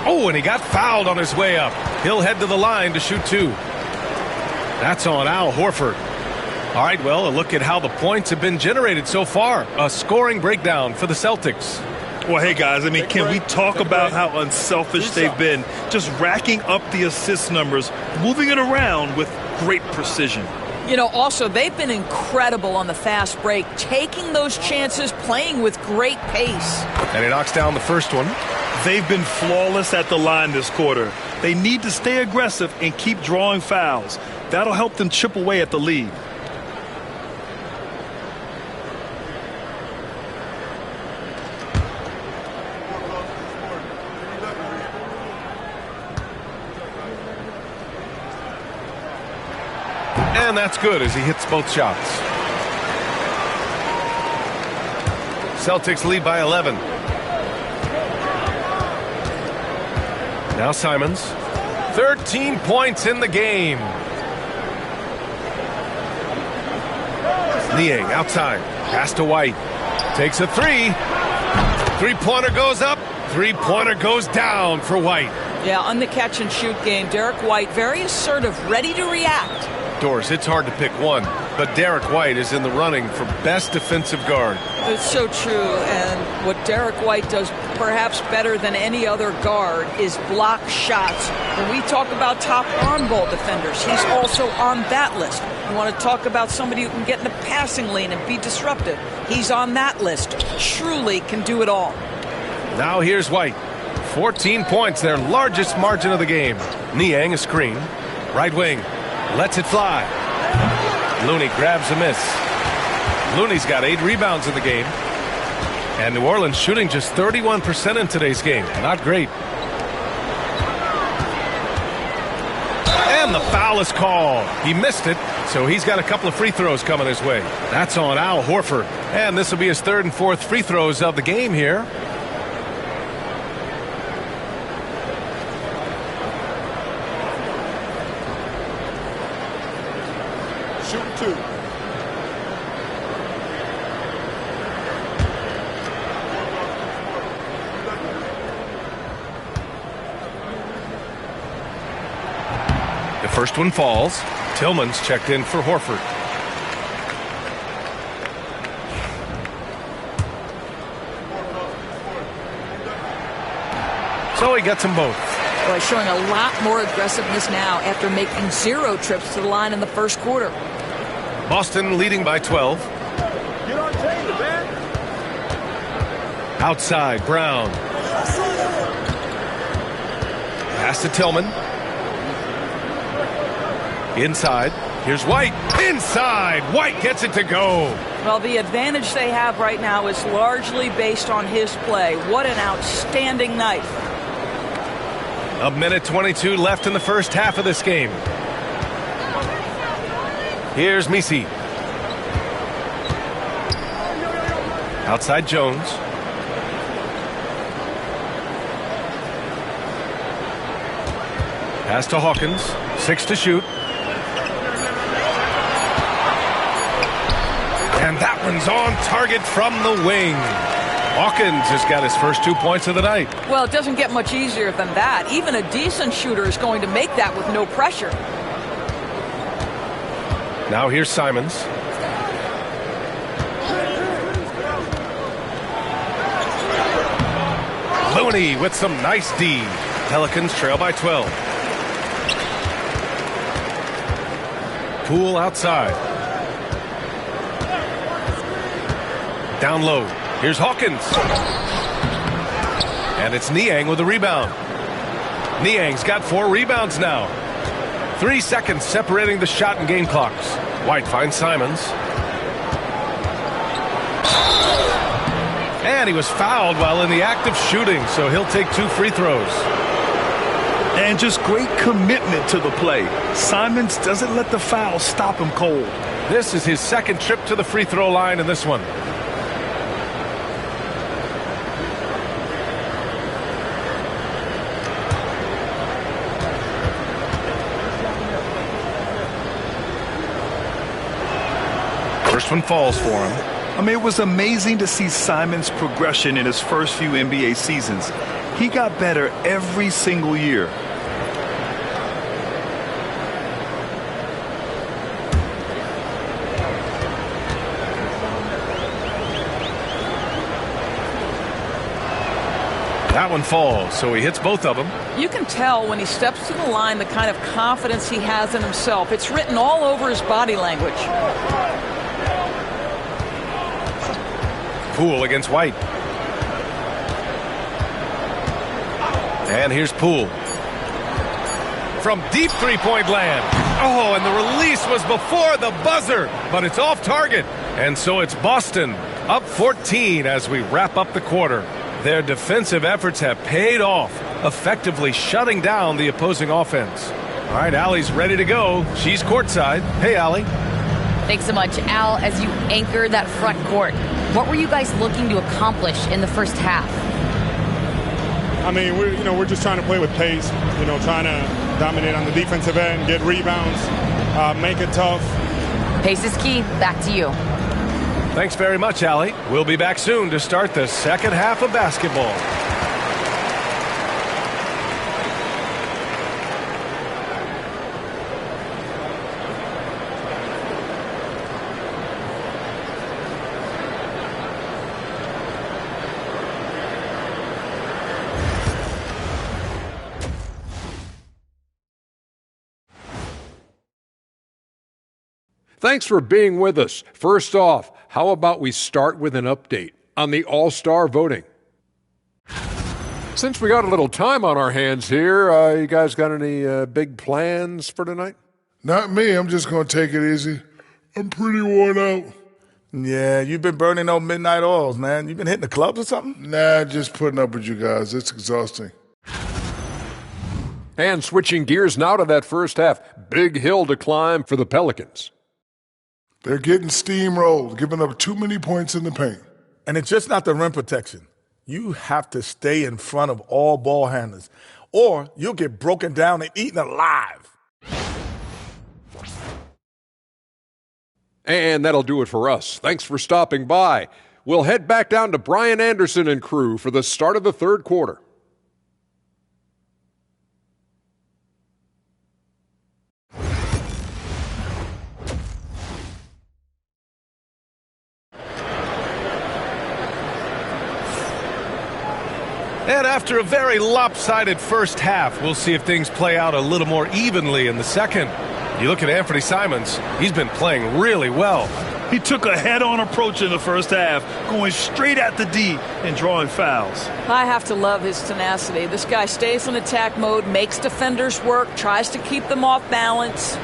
Oh, and he got fouled on his way up. He'll head to the line to shoot 2. That's on Al Horford. All right, well, a look at how the points have been generated so far. A scoring breakdown for the Celtics. Well, hey, guys, I mean, can we talk about how unselfish they've been? Just racking up the assist numbers, moving it around with great precision. You know, also, they've been incredible on the fast break, taking those chances, playing with great pace. And he knocks down the first one. They've been flawless at the line this quarter. They need to stay aggressive and keep drawing fouls. That'll help them chip away at the lead. And that's good as he hits both shots. Celtics lead by 11. Now Simons. 13 points in the game. Niang outside. Pass to White. Takes a three. Three-pointer goes up. Three-pointer goes down for White. Yeah, on the catch-and-shoot game, Derek White very assertive, ready to react. Doris, it's hard to pick one, but Derek White is in the running for best defensive guard. It's so true, and what Derek White does perhaps better than any other guard is block shots. When we talk about top on ball defenders, he's also on that list. You want to talk about somebody who can get in the passing lane and be disruptive. He's on that list. Truly can do it all. Now here's White. 14 points, their largest margin of the game. Niang a screen. Right wing. Lets it fly. Looney grabs a miss. Looney's got 8 rebounds in the game. And New Orleans shooting just 31% in today's game. Not great. And the foul is called. He missed it, so he's got a couple of free throws coming his way. That's on Al Horford. And this will be his third and fourth free throws of the game here. Shooting two. The first one falls. Tillman's checked in for Horford. So he gets them both. Boy, showing a lot more aggressiveness now after making 0 trips to the line in the first quarter. Boston leading by 12. Get on Tatum, man. Outside, Brown. Pass to Tillman. Inside. Here's White. Inside. White gets it to go. Well, the advantage they have right now is largely based on his play. What an outstanding night. A minute 22 left in the first half of this game. Here's Messi. Outside Jones. Pass to Hawkins. 6 to shoot. And that one's on target from the wing. Hawkins has got his first 2 points of the night. Well, it doesn't get much easier than that. Even a decent shooter is going to make that with no pressure. Now here's Simons. Looney with some nice D. Pelicans trail by 12. Poole outside. Down low. Here's Hawkins. And it's Niang with the rebound. Niang's got 4 rebounds now. 3 seconds separating the shot and game clocks. White finds Simons. And he was fouled while in the act of shooting, so he'll take 2 free throws. And just great commitment to the play. Simons doesn't let the foul stop him cold. This is his second trip to the free throw line in this one. First one falls for him. I mean, it was amazing to see Simons' progression in his first few NBA seasons. He got better every single year. That one falls, so he hits both of them. You can tell when he steps to the line the kind of confidence he has in himself. It's written all over his body language. Poole against White. And here's Poole. From deep three-point land. Oh, and the release was before the buzzer, but it's off target. And so it's Boston up 14 as we wrap up the quarter. Their defensive efforts have paid off, effectively shutting down the opposing offense. All right, Allie's ready to go. She's courtside. Hey, Allie. Thanks so much, Al. As you anchor that front court, what were you guys looking to accomplish in the first half? I mean, we're just trying to play with pace. Trying to dominate on the defensive end, get rebounds, make it tough. Pace is key. Back to you. Thanks very much, Allie. We'll be back soon to start the second half of basketball. Thanks for being with us. First off, how about we start with an update on the All-Star voting? Since we got a little time on our hands here, you guys got any big plans for tonight? Not me. I'm just going to take it easy. I'm pretty worn out. Yeah, you've been burning those midnight oils, man. You been hitting the clubs or something? Nah, just putting up with you guys. It's exhausting. And switching gears now to that first half. Big hill to climb for the Pelicans. They're getting steamrolled, giving up too many points in the paint. And it's just not the rim protection. You have to stay in front of all ball handlers, or you'll get broken down and eaten alive. And that'll do it for us. Thanks for stopping by. We'll head back down to Brian Anderson and crew for the start of the third quarter. And after a very lopsided first half, we'll see if things play out a little more evenly in the second. You look at Anthony Simons, he's been playing really well. He took a head-on approach in the first half, going straight at the D and drawing fouls. I have to love his tenacity. This guy stays in attack mode, makes defenders work, tries to keep them off balance.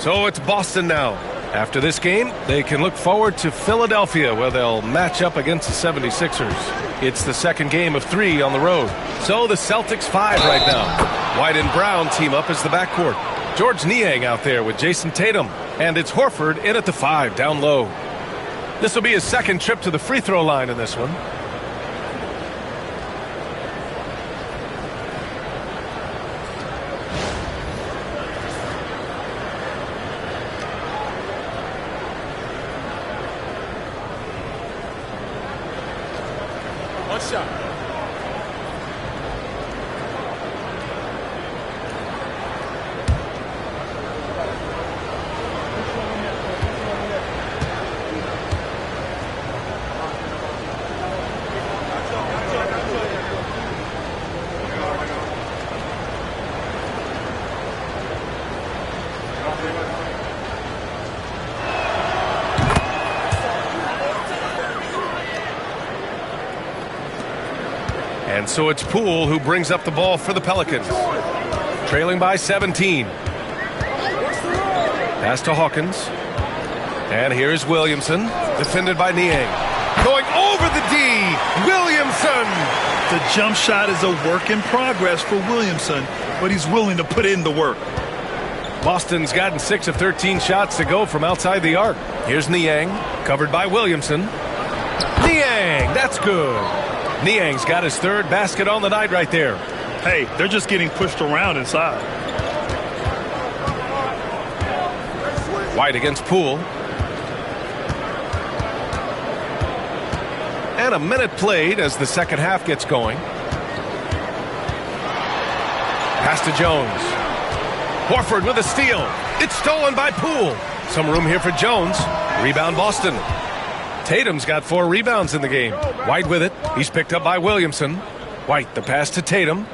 So it's Boston now. After this game, they can look forward to Philadelphia, where they'll match up against the 76ers. It's the second game of 3 on the road. So the Celtics 5 right now. White and Brown team up as the backcourt. George Niang out there with Jason Tatum. And it's Horford in at the 5 down low. This will be his second trip to the free throw line in this one. And so it's Poole who brings up the ball for the Pelicans. Trailing by 17. Pass to Hawkins. And here's Williamson, defended by Niang. Going over the D, Williamson! The jump shot is a work in progress for Williamson, but he's willing to put in the work. Boston's gotten 6 of 13 shots to go from outside the arc. Here's Niang, covered by Williamson. Niang, that's good. Niang's got his third basket on the night right there. Hey, they're just getting pushed around inside. White against Poole. And a minute played as the second half gets going. Pass to Jones. Horford with a steal. It's stolen by Poole. Some room here for Jones. Rebound Boston. Tatum's got 4 rebounds in the game. White with it. He's picked up by Williamson. White, the pass to Tatum.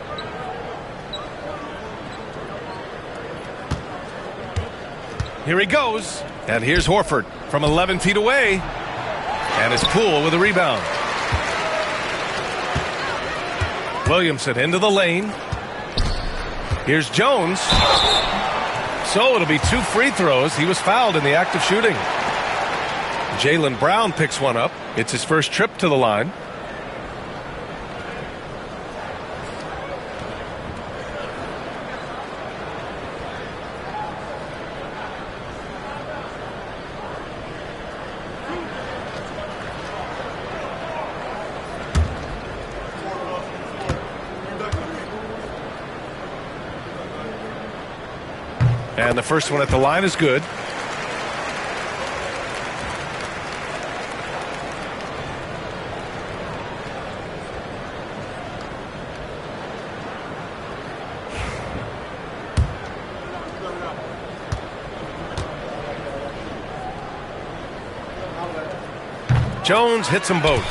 Here he goes. And here's Horford from 11 feet away. And it's Poole with a rebound. Williamson into the lane. Here's Jones. So it'll be 2 free throws. He was fouled in the act of shooting. Jaylen Brown picks one up. It's his first trip to the line. And the first one at the line is good. Jones hits them both.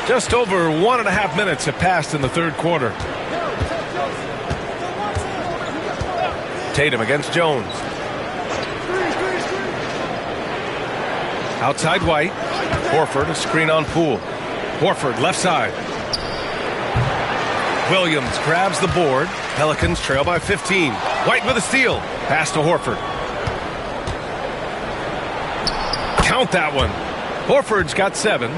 Just over 1.5 minutes have passed in the third quarter. Tatum against Jones. Outside White. Horford, a screen on Poole. Horford, left side. Williams grabs the board. Pelicans trail by 15. White with a steal. Pass to Horford. Count that one. Horford's got 7.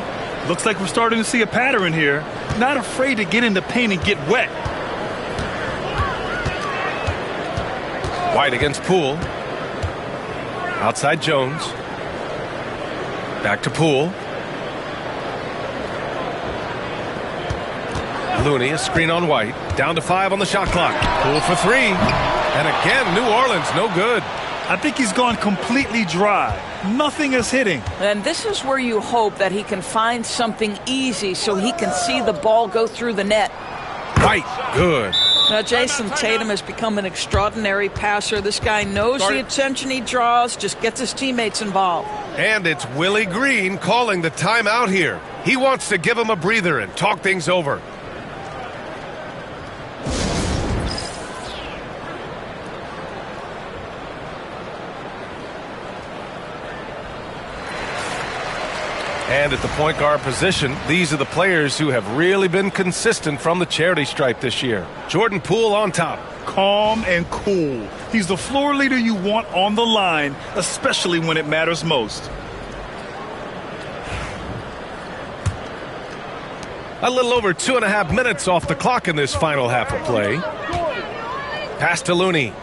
Looks like we're starting to see a pattern here. Not afraid to get in the paint and get wet. White against Poole. Outside Jones. Back to Poole. Looney, a screen on White. Down to 5 on the shot clock. Poole for 3. And again, New Orleans, no good. I think he's gone completely dry. Nothing is hitting. And this is where you hope that he can find something easy so he can see the ball go through the net. White, good. Now, Jason Tatum has become an extraordinary passer. This guy knows the attention he draws, just gets his teammates involved. And it's Willie Green calling the timeout here. He wants to give him a breather and talk things over. And at the point guard position, these are the players who have really been consistent from the charity stripe this year. Jordan Poole on top. Calm and cool. He's the floor leader you want on the line, especially when it matters most. A little over 2.5 minutes off the clock in this final half of play. Pass to Looney.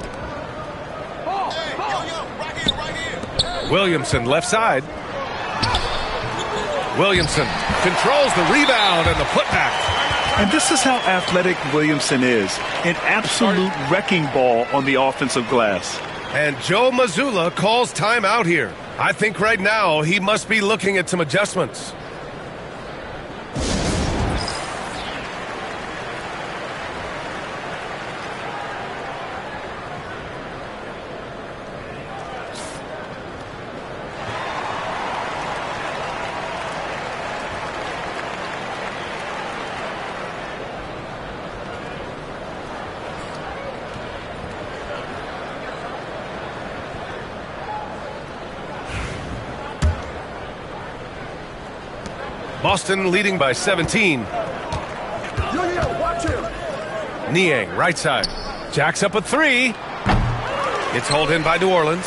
Williamson left side. Williamson controls the rebound and the putback. And this is how athletic Williamson is. An absolute wrecking ball on the offensive glass. And Joe Mazzulla calls timeout here. I think right now he must be looking at some adjustments. Boston leading by 17. Niang, right side. Jacks up a 3. It's hauled in by New Orleans.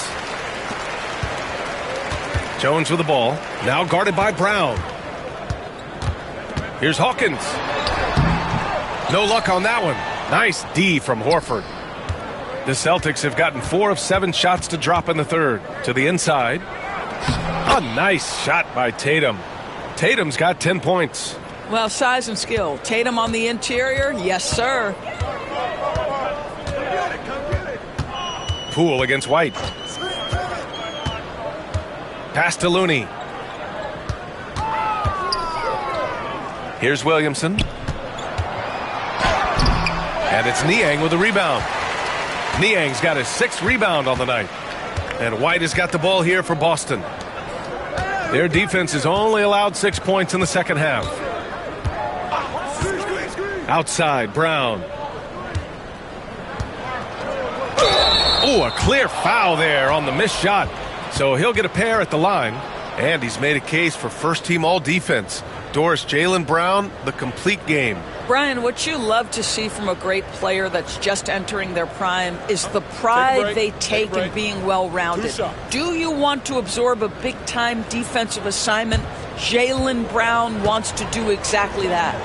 Jones with the ball. Now guarded by Brown. Here's Hawkins. No luck on that one. Nice D from Horford. The Celtics have gotten 4 of 7 shots to drop in the third. To the inside. A nice shot by Tatum. Tatum's got 10 points. Well, size and skill. Tatum on the interior, yes, sir. Poole against White. Pass to Looney. Here's Williamson. And it's Niang with the rebound. Niang's got his 6th rebound on the night. And White has got the ball here for Boston. Their defense has only allowed 6 points in the second half. Outside, Brown. Oh, a clear foul there on the missed shot. So he'll get a pair at the line. And he's made a case for first-team all-defense. Doris, Jaylen Brown, the complete game. Brian, what you love to see from a great player that's just entering their prime is the pride they take in being well-rounded. Do you want to absorb a big-time defensive assignment? Jaylen Brown wants to do exactly that.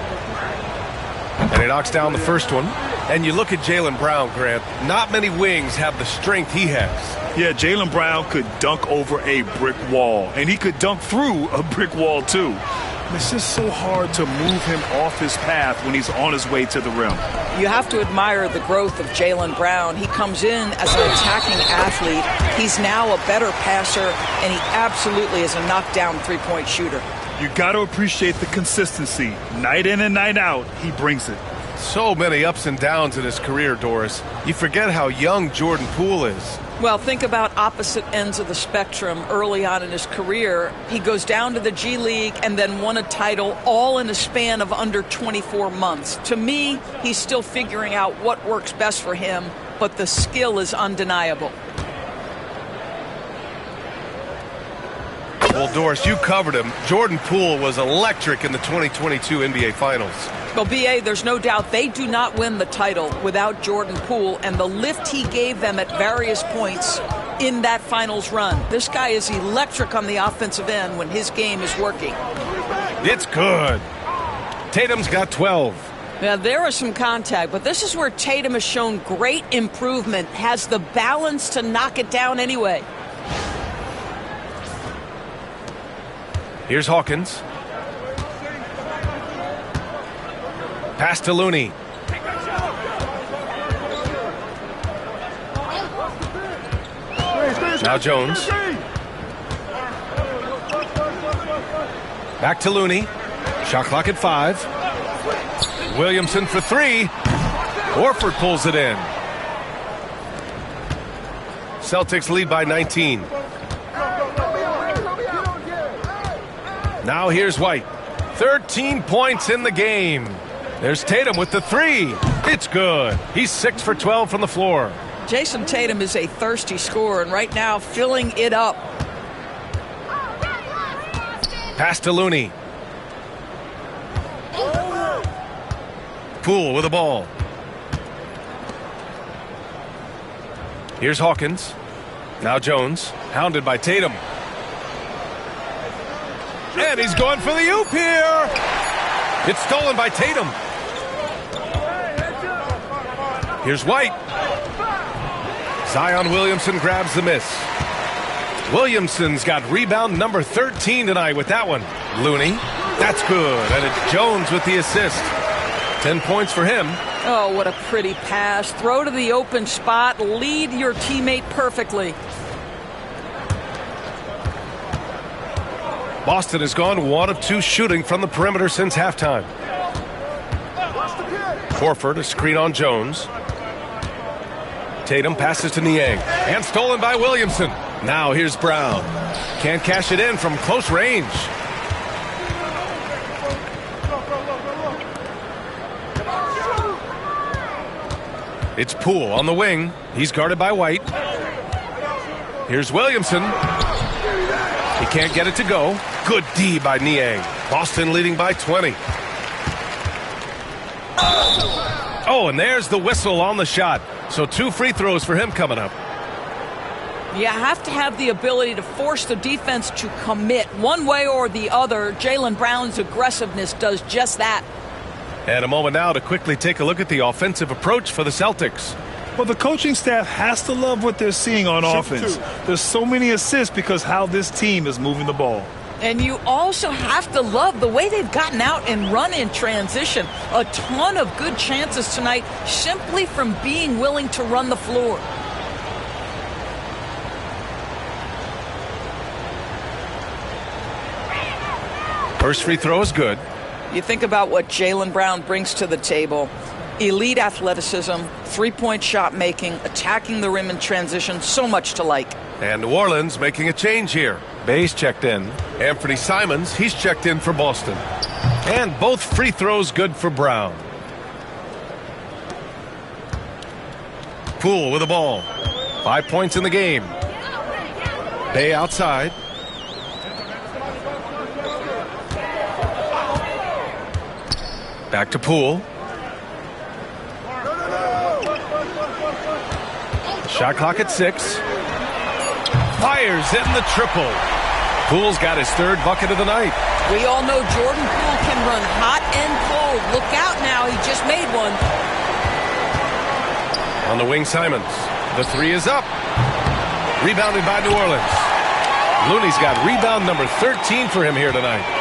And he knocks down the first one. And you look at Jaylen Brown, Grant, not many wings have the strength he has. Yeah, Jaylen Brown could dunk over a brick wall, and he could dunk through a brick wall, too. It's just so hard to move him off his path when he's on his way to the rim. You have to admire the growth of Jaylen Brown. He comes in as an attacking athlete. He's now a better passer, and he absolutely is a knockdown three-point shooter. You got to appreciate the consistency. Night in and night out, he brings it. So many ups and downs in his career, Doris. You forget how young Jordan Poole is. Well, think about opposite ends of the spectrum early on in his career. He goes down to the G League and then won a title all in a span of under 24 months. To me, he's still figuring out what works best for him, but the skill is undeniable. Well, Doris, you covered him. Jordan Poole was electric in the 2022 NBA Finals. Well, B.A., there's no doubt they do not win the title without Jordan Poole and the lift he gave them at various points in that finals run. This guy is electric on the offensive end when his game is working. It's good. Tatum's got 12. Now, there is some contact, but this is where Tatum has shown great improvement, has the balance to knock it down anyway. Here's Hawkins. Pass to Looney. Now Jones. Back to Looney. Shot clock at 5. Williamson for 3. Horford pulls it in. Celtics lead by 19. Now here's White. 13 points in the game. There's Tatum with the 3. It's good. He's 6 for 12 from the floor. Jason Tatum is a thirsty scorer, and right now filling it up. Pass to Looney. Poole with the ball. Here's Hawkins. Now Jones, hounded by Tatum. And he's going for the oop here. It's stolen by Tatum. Here's White. Zion Williamson grabs the miss. Williamson's got rebound number 13 tonight with that one. Looney, that's good. And it's Jones with the assist. 10 points for him. Oh, what a pretty pass. Throw to the open spot. Lead your teammate perfectly. Boston has gone 1 of 2 shooting from the perimeter since halftime. Horford, a screen on Jones. Tatum passes to Niang. And stolen by Williamson. Now here's Brown. Can't cash it in from close range. It's Poole on the wing. He's guarded by White. Here's Williamson. He can't get it to go. Good D by Niang. Boston leading by 20. Oh, and there's the whistle on the shot. So 2 free throws for him coming up. You have to have the ability to force the defense to commit one way or the other. Jaylen Brown's aggressiveness does just that. And a moment now to quickly take a look at the offensive approach for the Celtics. Well, the coaching staff has to love what they're seeing on offense. There's so many assists because how this team is moving the ball. And you also have to love the way they've gotten out and run in transition. A ton of good chances tonight simply from being willing to run the floor. First free throw is good. You think about what Jaylen Brown brings to the table. Elite athleticism, three-point shot making, attacking the rim in transition, so much to like. And New Orleans making a change here. Bay's checked in. Anthony Simons, he's checked in for Boston. And both free throws good for Brown. Poole with the ball. 5 points in the game. Bay outside. Back to Poole. Shot clock at 6. Fires in the triple. Poole's got his 3rd bucket of the night. We all know Jordan Poole can run hot and cold. Look out now, he just made one. On the wing, Simons. The 3 is up. Rebounded by New Orleans. Looney's got rebound number 13 for him here tonight.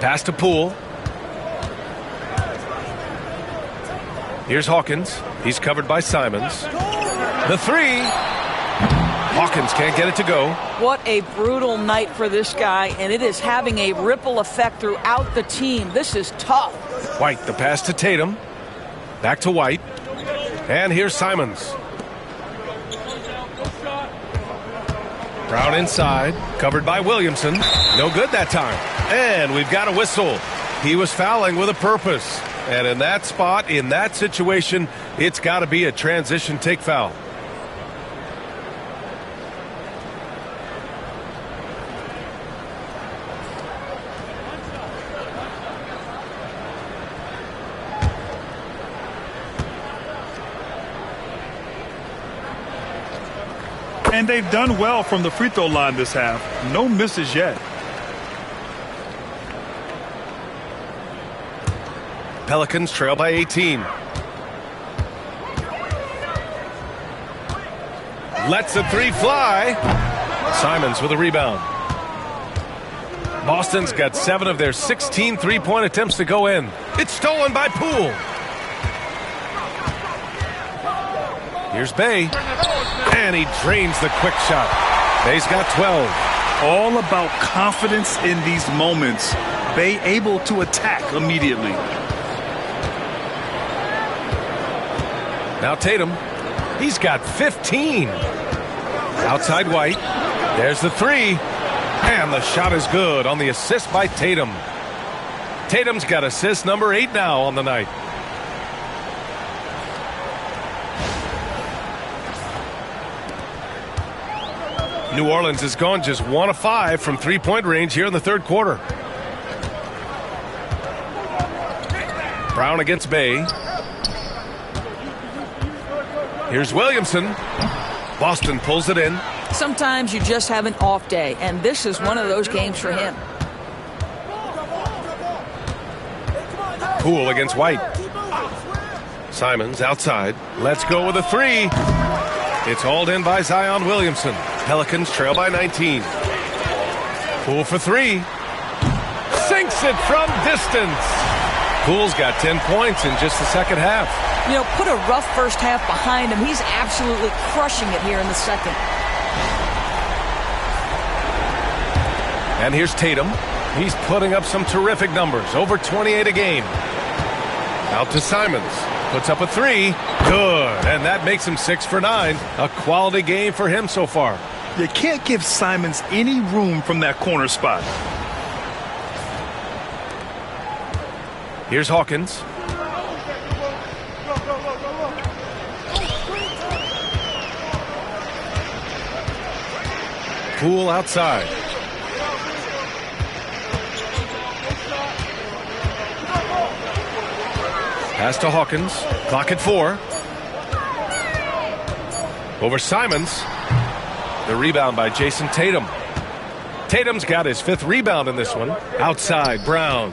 Pass to Poole. Here's Hawkins. He's covered by Simons. The 3. Hawkins can't get it to go. What a brutal night for this guy, and it is having a ripple effect throughout the team. This is tough. White, the pass to Tatum. Back to White. And here's Simons. Brown inside, covered by Williamson. No good that time. And we've got a whistle. He was fouling with a purpose. And in that spot, in that situation, it's got to be a transition take foul. And they've done well from the free throw line this half. No misses yet. Pelicans trail by 18. Lets a three fly. Simons with a rebound. Boston's got 7 of their 16 three-point attempts to go in. It's stolen by Poole. Here's Bay. And he drains the quick shot. Bay's got 12. All about confidence in these moments. Bay able to attack immediately. Now Tatum. He's got 15. Outside White. There's the three. And the shot is good on the assist by Tatum. Tatum's got assist number 8 now on the night. New Orleans has gone just 1 of 5 from three-point range here in the third quarter. Brown against Bay. Here's Williamson. Boston pulls it in. Sometimes you just have an off day, and this is one of those games for him. Poole against White. Simons outside. Let's go with a three. It's hauled in by Zion Williamson. Pelicans trail by 19. Poole for three. Sinks it from distance. Poole's got 10 points in just the second half. You know, put a rough first half behind him. He's absolutely crushing it here in the second. And here's Tatum. He's putting up some terrific numbers. Over 28 a game. Out to Simons. Puts up a three. Good. And that makes him 6 for 9. A quality game for him so far. You can't give Simons any room from that corner spot. Here's Hawkins. Poole outside. Pass to Hawkins. Clock at 4. Over Simons. The rebound by Jason Tatum. Tatum's got his 5th rebound in this one. Outside, Brown.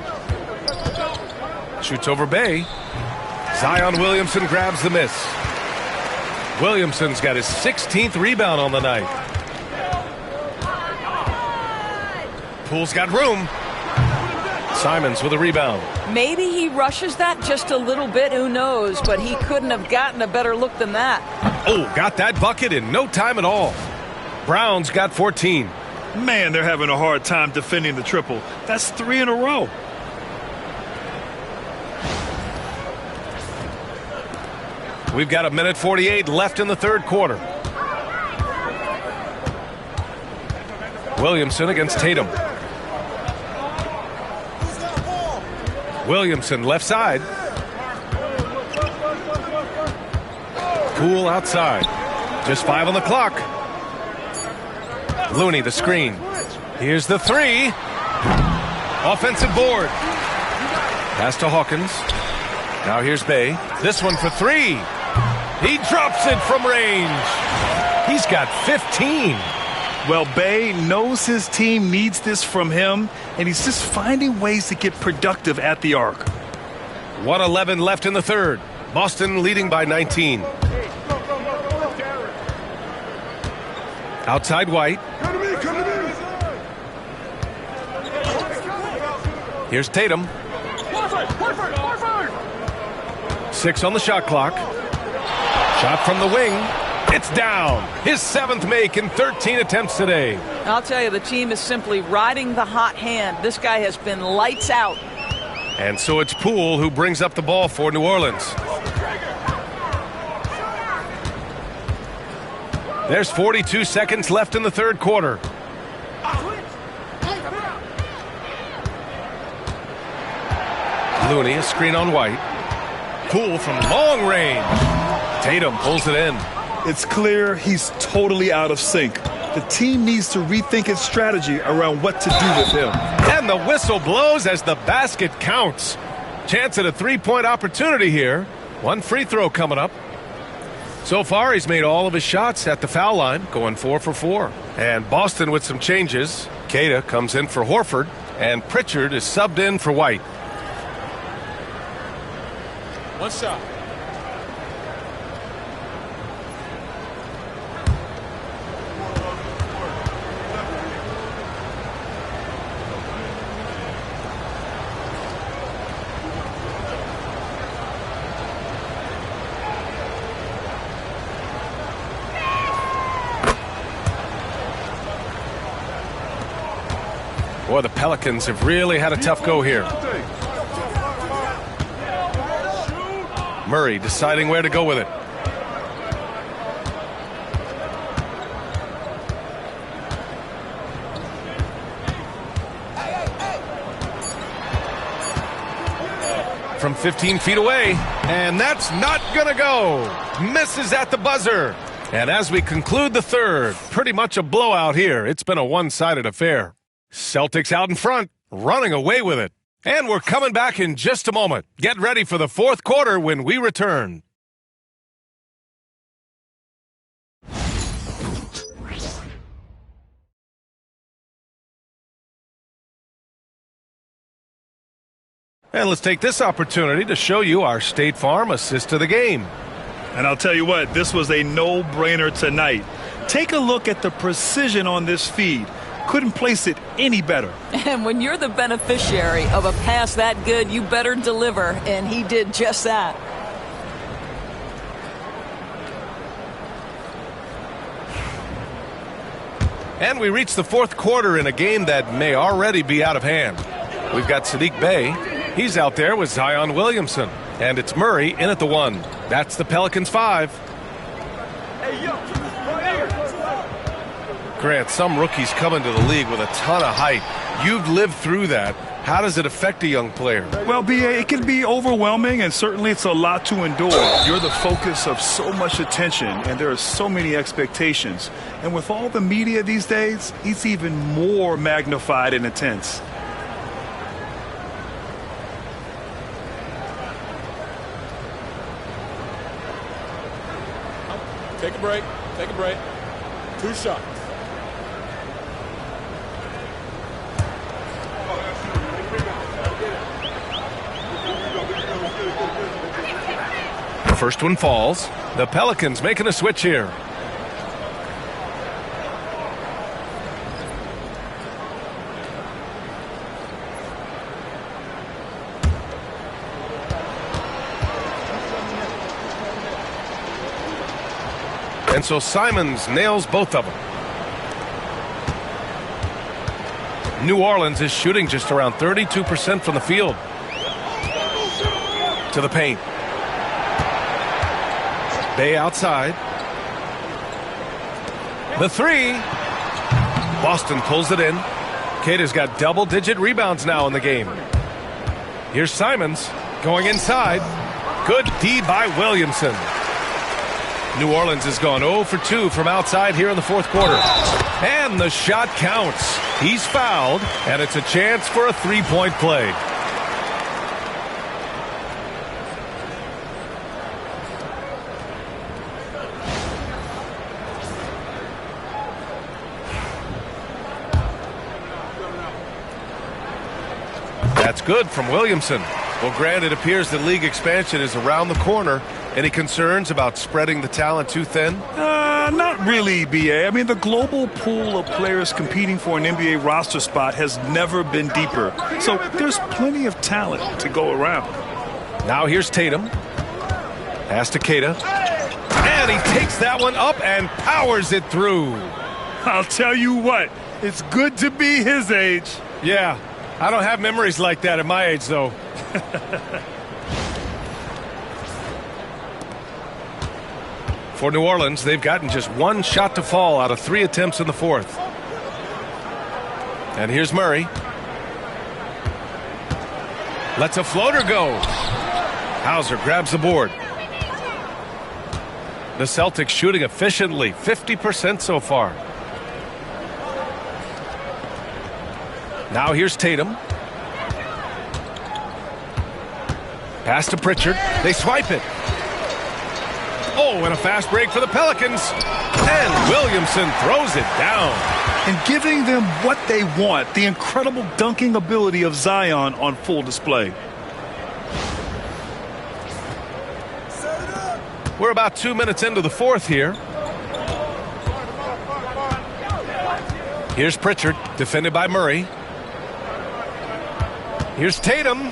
Shoots over Bay. Zion Williamson grabs the miss. Williamson's got his 16th rebound on the night. Poole's got room. Simons with a rebound. Maybe he rushes that just a little bit, who knows, but he couldn't have gotten a better look than that. Oh, got that bucket in no time at all. Brown's got 14. Man, they're having a hard time defending the triple. That's 3 in a row. We've got 1:48 left in the third quarter. Williamson against Tatum. Williamson left side. Poole outside. Just 5 on the clock. Looney the screen. Here's the three. Offensive board. Pass to Hawkins. Now here's Bay. This one for 3. He drops it from range. He's got 15. Well, Bay knows his team needs this from him, and he's just finding ways to get productive at the arc. 1:11 left in the third. Boston leading by 19. Outside White. Here's Tatum. 6 on the shot clock. Shot from the wing. It's down. His 7th make in 13 attempts today. I'll tell you, the team is simply riding the hot hand. This guy has been lights out. And so it's Poole who brings up the ball for New Orleans. There's 42 seconds left in the third quarter. Looney, a screen on White. Poole from long range. Tatum pulls it in. It's clear he's totally out of sync. The team needs to rethink its strategy around what to do with him. And the whistle blows as the basket counts. Chance at a three-point opportunity here. One free throw coming up. So far, he's made all of his shots at the foul line, going 4 for 4. And Boston with some changes. Queta comes in for Horford, and Pritchard is subbed in for White. One shot. Boy, the Pelicans have really had a tough go here. Murray deciding where to go with it. From 15 feet away, and that's not gonna go. Misses at the buzzer. And as we conclude the third, pretty much a blowout here. It's been a one-sided affair. Celtics out in front, running away with it. And we're coming back in just a moment. Get ready for the fourth quarter when we return. And let's take this opportunity to show you our State Farm assist to the game. And I'll tell you what, this was a no-brainer tonight. Take a look at the precision on this feed. Couldn't place it any better. And when you're the beneficiary of a pass that good, you better deliver, and he did just that. And we reach the fourth quarter in a game that may already be out of hand. We've got Sadiq Bey. He's out there with Zion Williamson. And it's Murray in at the 1. That's the Pelicans 5. Grant, some rookies come into the league with a ton of height. You've lived through that. How does it affect a young player? Well, B.A., it can be overwhelming, and certainly it's a lot to endure. You're the focus of so much attention, and there are so many expectations. And with all the media these days, it's even more magnified and intense. Take a break. Take a break. 2 shots. The first one falls. The Pelicans making a switch here. And so Simons nails both of them. New Orleans is shooting just around 32% from the field. To the paint. Bey outside. The 3. Boston pulls it in. Queta's got double-digit rebounds now in the game. Here's Simons going inside. Good D by Williamson. New Orleans has gone 0 for 2 from outside here in the fourth quarter. And the shot counts. He's fouled, and it's a chance for a three-point play. That's good from Williamson. Well, Grant, it appears that league expansion is around the corner. Any concerns about spreading the talent too thin? Not really, B.A. I mean, the global pool of players competing for an NBA roster spot has never been deeper. So there's plenty of talent to go around. Now here's Tatum. Pass to Queta. And he takes that one up and powers it through. I'll tell you what, it's good to be his age. Yeah, I don't have memories like that at my age, though. For New Orleans, they've gotten just 1 shot to fall out of 3 attempts in the fourth. And here's Murray. Lets a floater go. Hauser grabs the board. The Celtics shooting efficiently, 50% so far. Now here's Tatum. Pass to Pritchard. They swipe it. Oh, and a fast break for the Pelicans. And Williamson throws it down. And giving them what they want, the incredible dunking ability of Zion on full display. We're about 2 minutes into the fourth here. Here's Pritchard, defended by Murray. Here's Tatum.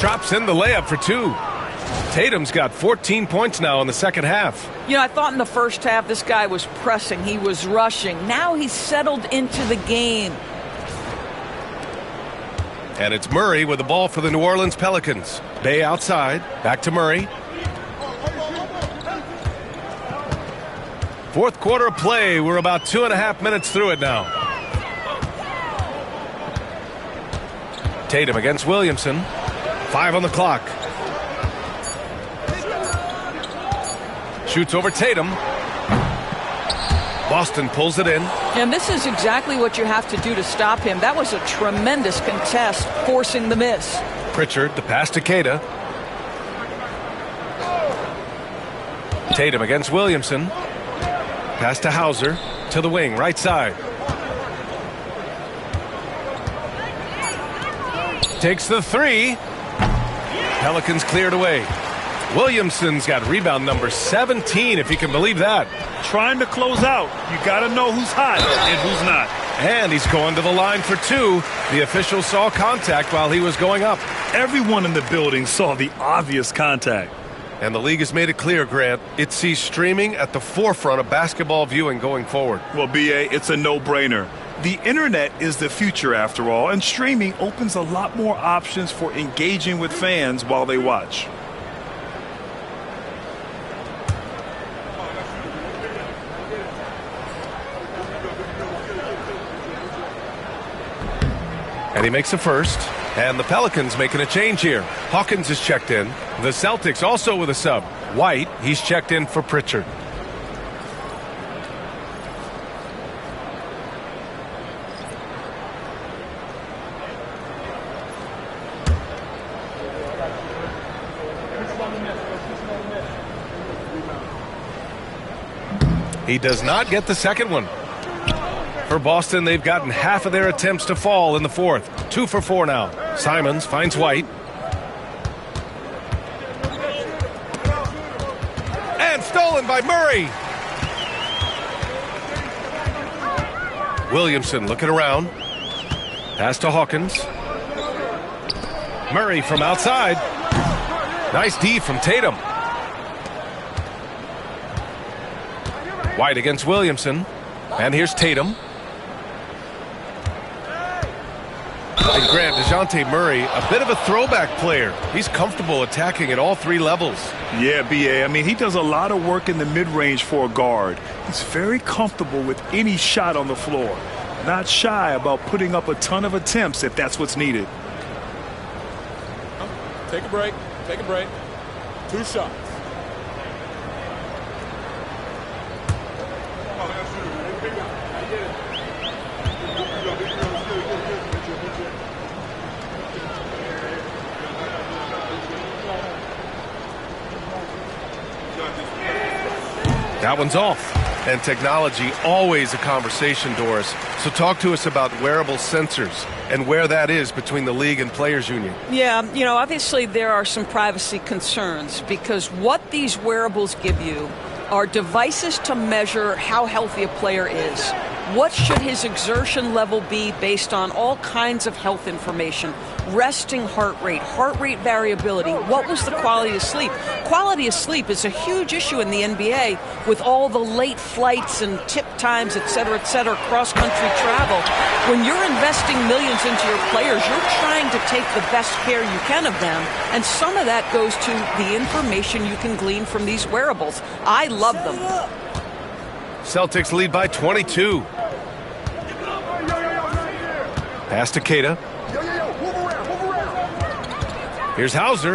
Drops in the layup for two. Tatum's got 14 points now in the second half. You know, I thought in the first half this guy was pressing. He was rushing. Now he's settled into the game. And it's Murray with the ball for the New Orleans Pelicans. Bay outside. Back to Murray. Fourth quarter of play. We're about 2.5 minutes through it now. Tatum against Williamson. 5 on the clock. Shoots over Tatum. Boston pulls it in. And this is exactly what you have to do to stop him. That was a tremendous contest, forcing the miss. Pritchard, the pass to Queta. Tatum against Williamson. Pass to Hauser. To the wing, right side. Takes the three. Pelicans cleared away. Williamson's got rebound number 17, if you can believe that. Trying to close out. You got to know who's hot and who's not. And he's going to the line for two. The official saw contact while he was going up. Everyone in the building saw the obvious contact. And the league has made it clear, Grant, it sees streaming at the forefront of basketball viewing going forward. Well, B.A., it's a no-brainer. The internet is the future, after all, and streaming opens a lot more options for engaging with fans while they watch. And he makes the first. And the Pelicans making a change here. Hawkins is checked in. The Celtics also with a sub. White, he's checked in for Pritchard. He does not get the second one. For Boston, they've gotten half of their attempts to fall in the fourth. 2 for 4 now. Simons finds White. And stolen by Murray. Williamson looking around. Pass to Hawkins. Murray from outside. Nice D from Tatum. White against Williamson. And here's Tatum. And Grant, DeJounte Murray, a bit of a throwback player. He's comfortable attacking at all three levels. Yeah, B.A., I mean, he does a lot of work in the mid-range for a guard. He's very comfortable with any shot on the floor. Not shy about putting up a ton of attempts if that's what's needed. Take a break. Take a break. 2 shots. That one's off. And technology, always a conversation, Doris. So talk to us about wearable sensors and where that is between the league and players union. Yeah, you know, obviously there are some privacy concerns because what these wearables give you are devices to measure how healthy a player is. What should his exertion level be based on all kinds of health information? Resting heart rate variability. What was the quality of sleep? Quality of sleep is a huge issue in the NBA with all the late flights and tip times, et cetera, cross-country travel. When you're investing millions into your players, you're trying to take the best care you can of them, and some of that goes to the information you can glean from these wearables. I love them. Celtics lead by 22. Pass to Queta. Here's Hauser.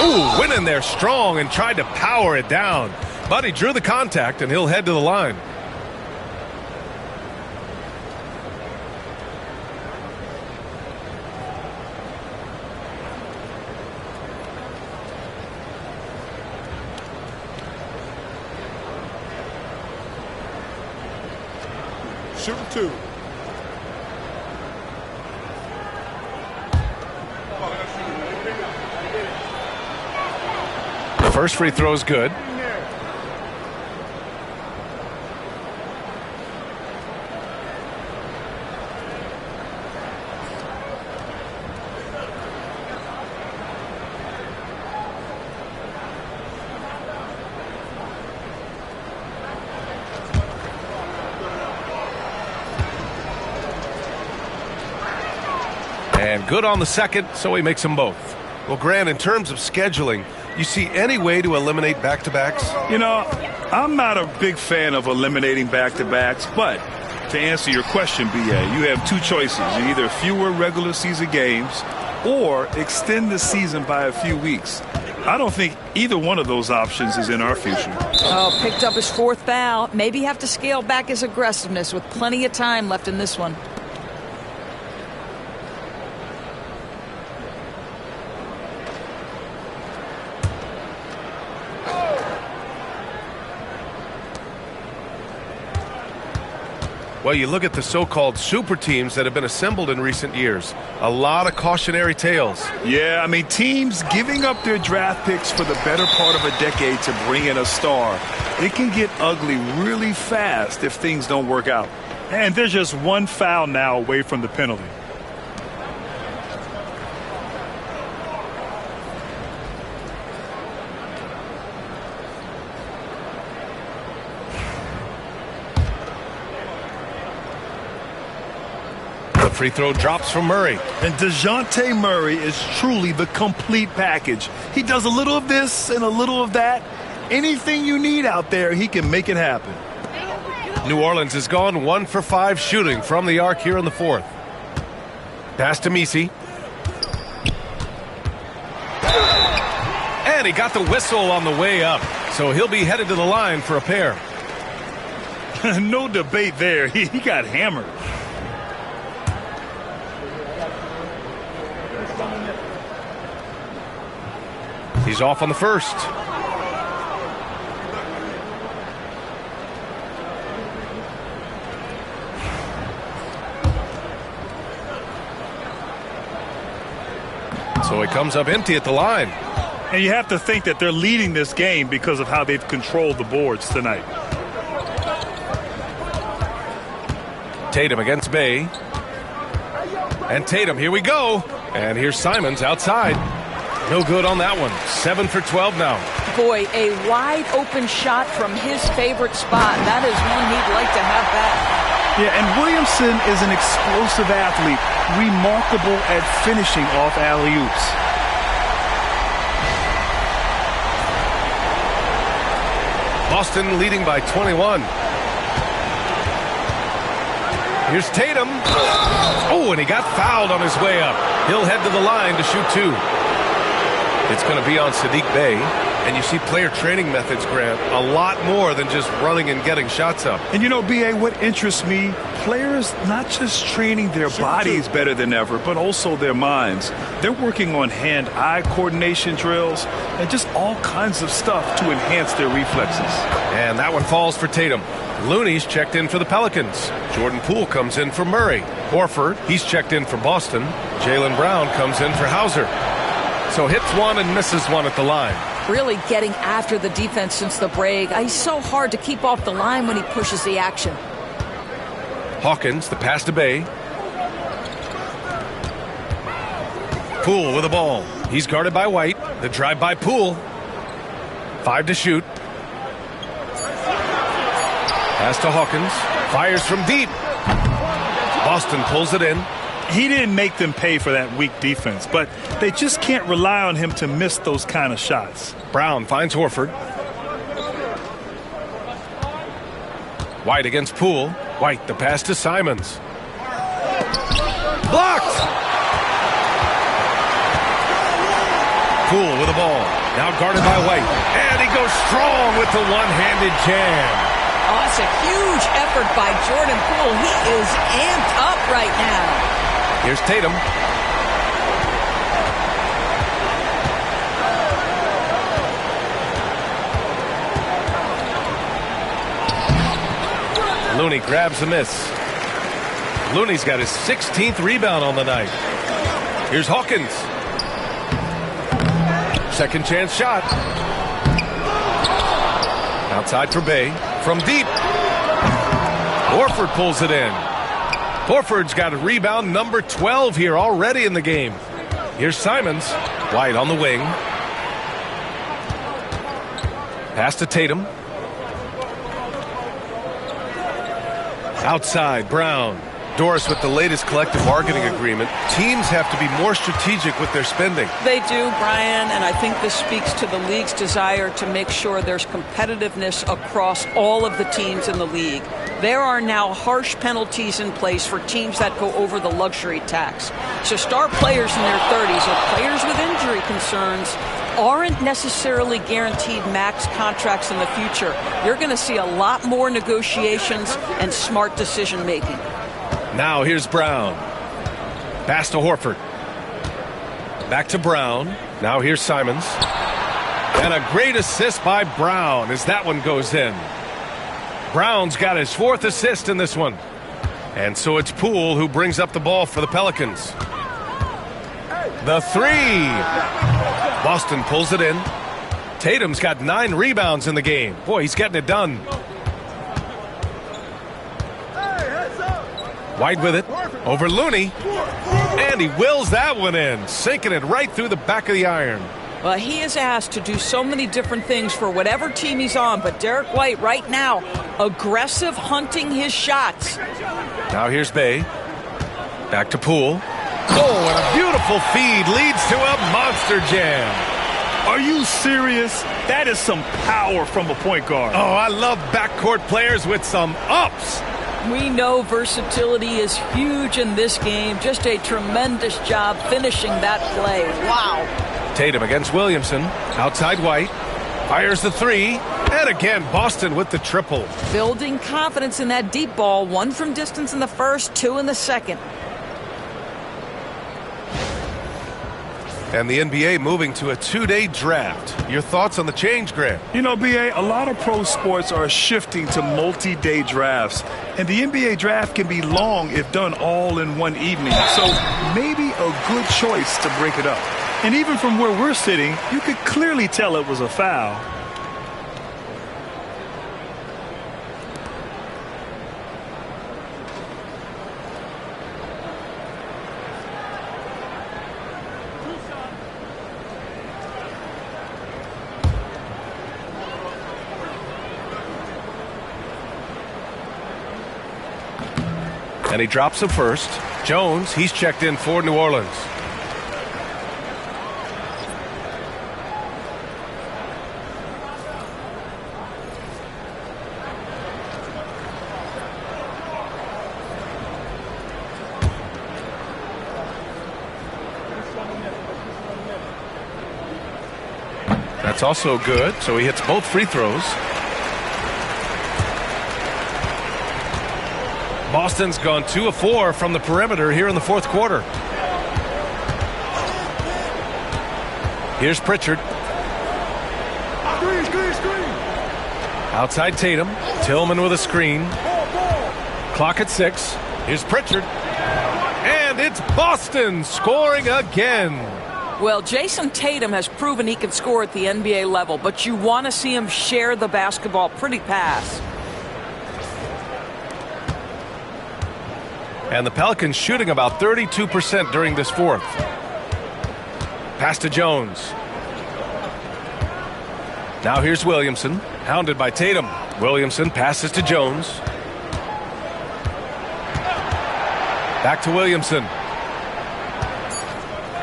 Ooh, went in there strong and tried to power it down. But he drew the contact, and he'll head to the line. Shooting 2. The first free throw is good. And good on the second, so he makes them both. Well, Grant, in terms of scheduling, you see any way to eliminate back-to-backs? You know, I'm not a big fan of eliminating back-to-backs, but to answer your question, BA, you have two choices. Either fewer regular season games or extend the season by a few weeks. I don't think either one of those options is in our future. Oh, picked up his 4th foul. Maybe have to scale back his aggressiveness with plenty of time left in this one. Well, you look at the so-called super teams that have been assembled in recent years. A lot of cautionary tales. Yeah, I mean, teams giving up their draft picks for the better part of a decade to bring in a star. It can get ugly really fast if things don't work out. And there's just one foul now away from the penalty. Free throw drops from Murray. And DeJounte Murray is truly the complete package. He does a little of this and a little of that. Anything you need out there, he can make it happen. New Orleans has gone 1 for 5 shooting from the arc here in the 4th. Pass to Messi. And he got the whistle on the way up, so he'll be headed to the line for a pair. No debate there. He got hammered. He's off on the first. So he comes up empty at the line. And you have to think that they're leading this game because of how they've controlled the boards tonight. Tatum against Bay. And Tatum, here we go. And here's Simons outside. No good on that one. 7 for 12 now. Boy, a wide open shot from his favorite spot. That is one he'd like to have back. Yeah, and Williamson is an explosive athlete, remarkable at finishing off alley-oops. Boston leading by 21. Here's Tatum. Oh, and he got fouled on his way up. He'll head to the line to shoot 2. It's going to be on Sadiq Bey. And you see player training methods, Grant, a lot more than just running and getting shots up. And you know, B.A., what interests me, players not just training their bodies better than ever, but also their minds. They're working on hand-eye coordination drills and just all kinds of stuff to enhance their reflexes. And that one falls for Tatum. Looney's checked in for the Pelicans. Jordan Poole comes in for Murray. Horford, he's checked in for Boston. Jaylen Brown comes in for Hauser. So hits one and misses one at the line. Really getting after the defense since the break. He's so hard to keep off the line when he pushes the action. Hawkins, the pass to Bay. Poole with the ball. He's guarded by White. The drive by Poole. 5 to shoot. Pass to Hawkins. Fires from deep. Boston pulls it in. He didn't make them pay for that weak defense, but they just can't rely on him to miss those kind of shots. Brown finds Horford. White against Poole. White, the pass to Simons. Blocked! Poole with the ball. Now guarded by White. And he goes strong with the one-handed jam. Oh, that's a huge effort by Jordan Poole. He is amped up right now. Here's Tatum. Looney grabs a miss. Looney's got his 16th rebound on the night. Here's Hawkins. Second chance shot. Outside for Bay. From deep. Horford pulls it in. Horford's got a rebound number 12 here already in the game. Here's Simons. White on the wing. Pass to Tatum. Outside, Brown. Doris with the latest collective bargaining agreement. Teams have to be more strategic with their spending. They do, Brian, and I think this speaks to the league's desire to make sure there's competitiveness across all of the teams in the league. There are now harsh penalties in place for teams that go over the luxury tax. So star players in their 30s or players with injury concerns aren't necessarily guaranteed max contracts in the future. You're going to see a lot more negotiations and smart decision making. Now here's Brown. Pass to Horford. Back to Brown. Now here's Simons. And a great assist by Brown as that one goes in. Brown's got his 4th assist in this one. And so it's Poole who brings up the ball for the Pelicans. The three. Boston pulls it in. Tatum's got 9 rebounds in the game. Boy, he's getting it done. White with it. Over Looney. And he wills that one in. Sinking it right through the back of the iron. Well, he is asked to do so many different things for whatever team he's on, but Derek White right now, aggressive hunting his shots. Now here's Bay. Back to Poole. Oh, and a beautiful feed leads to a monster jam. Are you serious? That is some power from a point guard. Oh, I love backcourt players with some ups. We know versatility is huge in this game. Just a tremendous job finishing that play. Wow. Tatum against Williamson. Outside White. Fires the three. And again, Boston with the triple. Building confidence in that deep ball. 1 from distance in the first, 2 in the second. And the NBA moving to a 2-day draft. Your thoughts on the change, Grant? You know, BA, a lot of pro sports are shifting to multi-day drafts. And the NBA draft can be long if done all in one evening. So maybe a good choice to break it up. And even from where we're sitting, you could clearly tell it was a foul. And he drops him first. Jones, he's checked in for New Orleans. That's also good, so he hits both free throws. Boston's gone 2 of 4 from the perimeter here in the fourth quarter. Here's Pritchard. Screen. Outside Tatum. Tillman with a screen. Clock at 6. Here's Pritchard. And it's Boston scoring again. Well, Jason Tatum has proven he can score at the NBA level, but you want to see him share the basketball. Pretty pass. And the Pelicans shooting about 32% during this fourth. Pass to Jones. Now here's Williamson, hounded by Tatum. Williamson passes to Jones. Back to Williamson.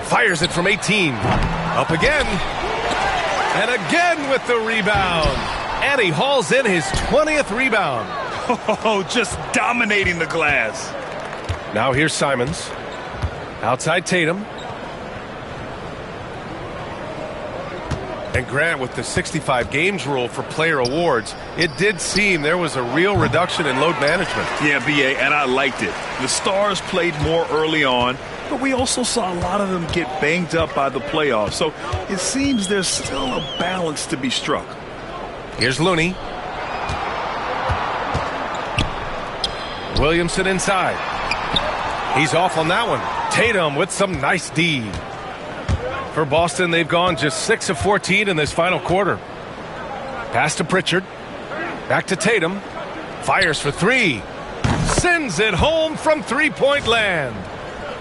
Fires it from 18. Up again. And again with the rebound. And he hauls in his 20th rebound. Oh, just dominating the glass. Now here's Simons. Outside Tatum. And Grant, with the 65 games rule for player awards, it did seem there was a real reduction in load management. Yeah, B.A., and I liked it. The Stars played more early on, but we also saw a lot of them get banged up by the playoffs. So it seems there's still a balance to be struck. Here's Looney. Williamson inside. He's off on that one. Tatum with some nice D. For Boston, they've gone just 6 of 14 in this final quarter. Pass to Pritchard. Back to Tatum. Fires for three. Sends it home from three-point land.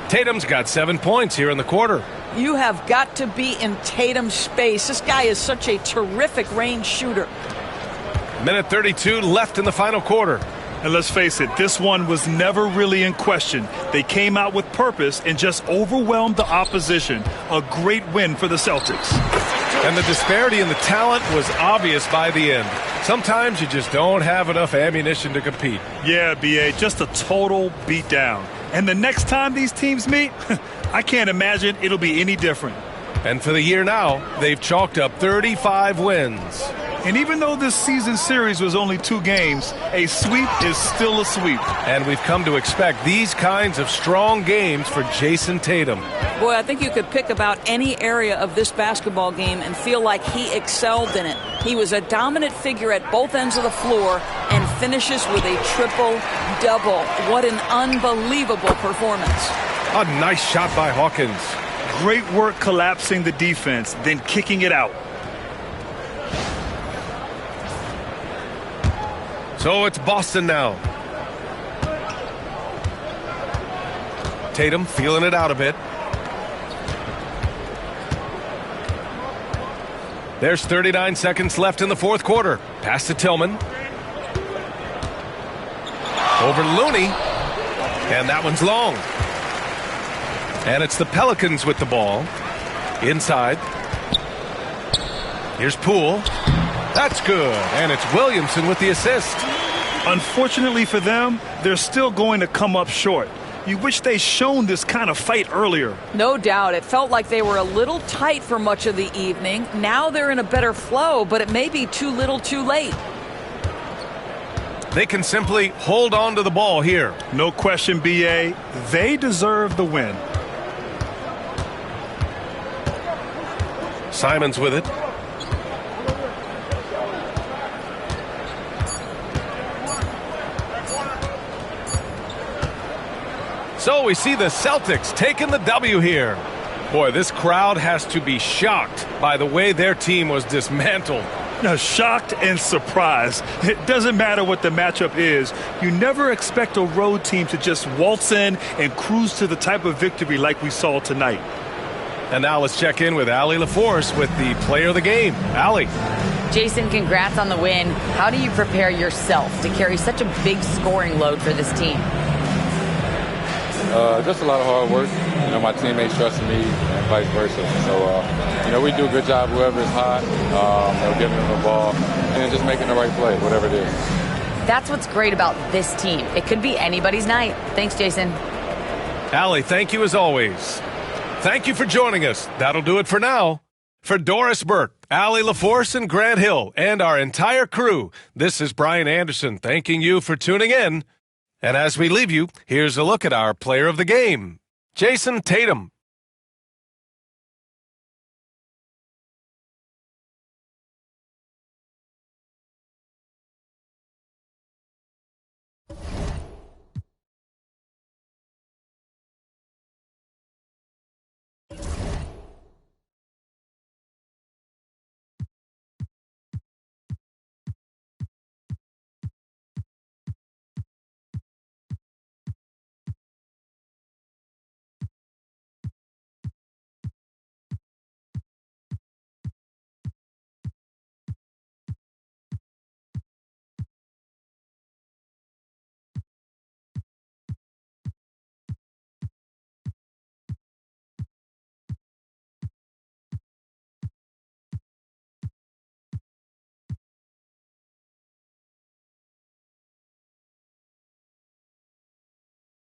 Tatum's got 7 points here in the quarter. You have got to be in Tatum's space. This guy is such a terrific range shooter. Minute 32 left in the final quarter. And let's face it, this one was never really in question. They came out with purpose and just overwhelmed the opposition. A great win for the Celtics. And the disparity in the talent was obvious by the end. Sometimes you just don't have enough ammunition to compete. Yeah, B.A., just a total beatdown. And the next time these teams meet, I can't imagine it'll be any different. And for the year now, they've chalked up 35 wins. And even though this season series was only 2 games, a sweep is still a sweep. And we've come to expect these kinds of strong games for Jason Tatum. Boy, I think you could pick about any area of this basketball game and feel like he excelled in it. He was a dominant figure at both ends of the floor and finishes with a triple-double. What an unbelievable performance. A nice shot by Hawkins. Great work collapsing the defense, then kicking it out. So it's Boston now. Tatum feeling it out a bit. There's 39 seconds left in the fourth quarter. Pass to Tillman. Over to Looney. And that one's long. And it's the Pelicans with the ball. Inside. Here's Poole. That's good. And it's Williamson with the assist. Unfortunately for them, they're still going to come up short. You wish they'd shown this kind of fight earlier. No doubt. It felt like they were a little tight for much of the evening. Now they're in a better flow, but it may be too little too late. They can simply hold on to the ball here. No question, B.A. They deserve the win. Simons with it. So we see the Celtics taking the W here. Boy, this crowd has to be shocked by the way their team was dismantled. Now, shocked and surprised. It doesn't matter what the matchup is. You never expect a road team to just waltz in and cruise to the type of victory like we saw tonight. And now let's check in with Allie LaForce with the player of the game. Allie. Jason, congrats on the win. How do you prepare yourself to carry such a big scoring load for this team? Just a lot of hard work. You know, my teammates trusting me and vice versa. So, you know, we do a good job, whoever is hot, giving them the ball and then just making the right play, whatever it is. That's what's great about this team. It could be anybody's night. Thanks, Jason. Allie, thank you as always. Thank you for joining us. That'll do it for now. For Doris Burke, Allie LaForce, and Grant Hill, and our entire crew, this is Brian Anderson thanking you for tuning in. And as we leave you, here's a look at our player of the game, Jason Tatum.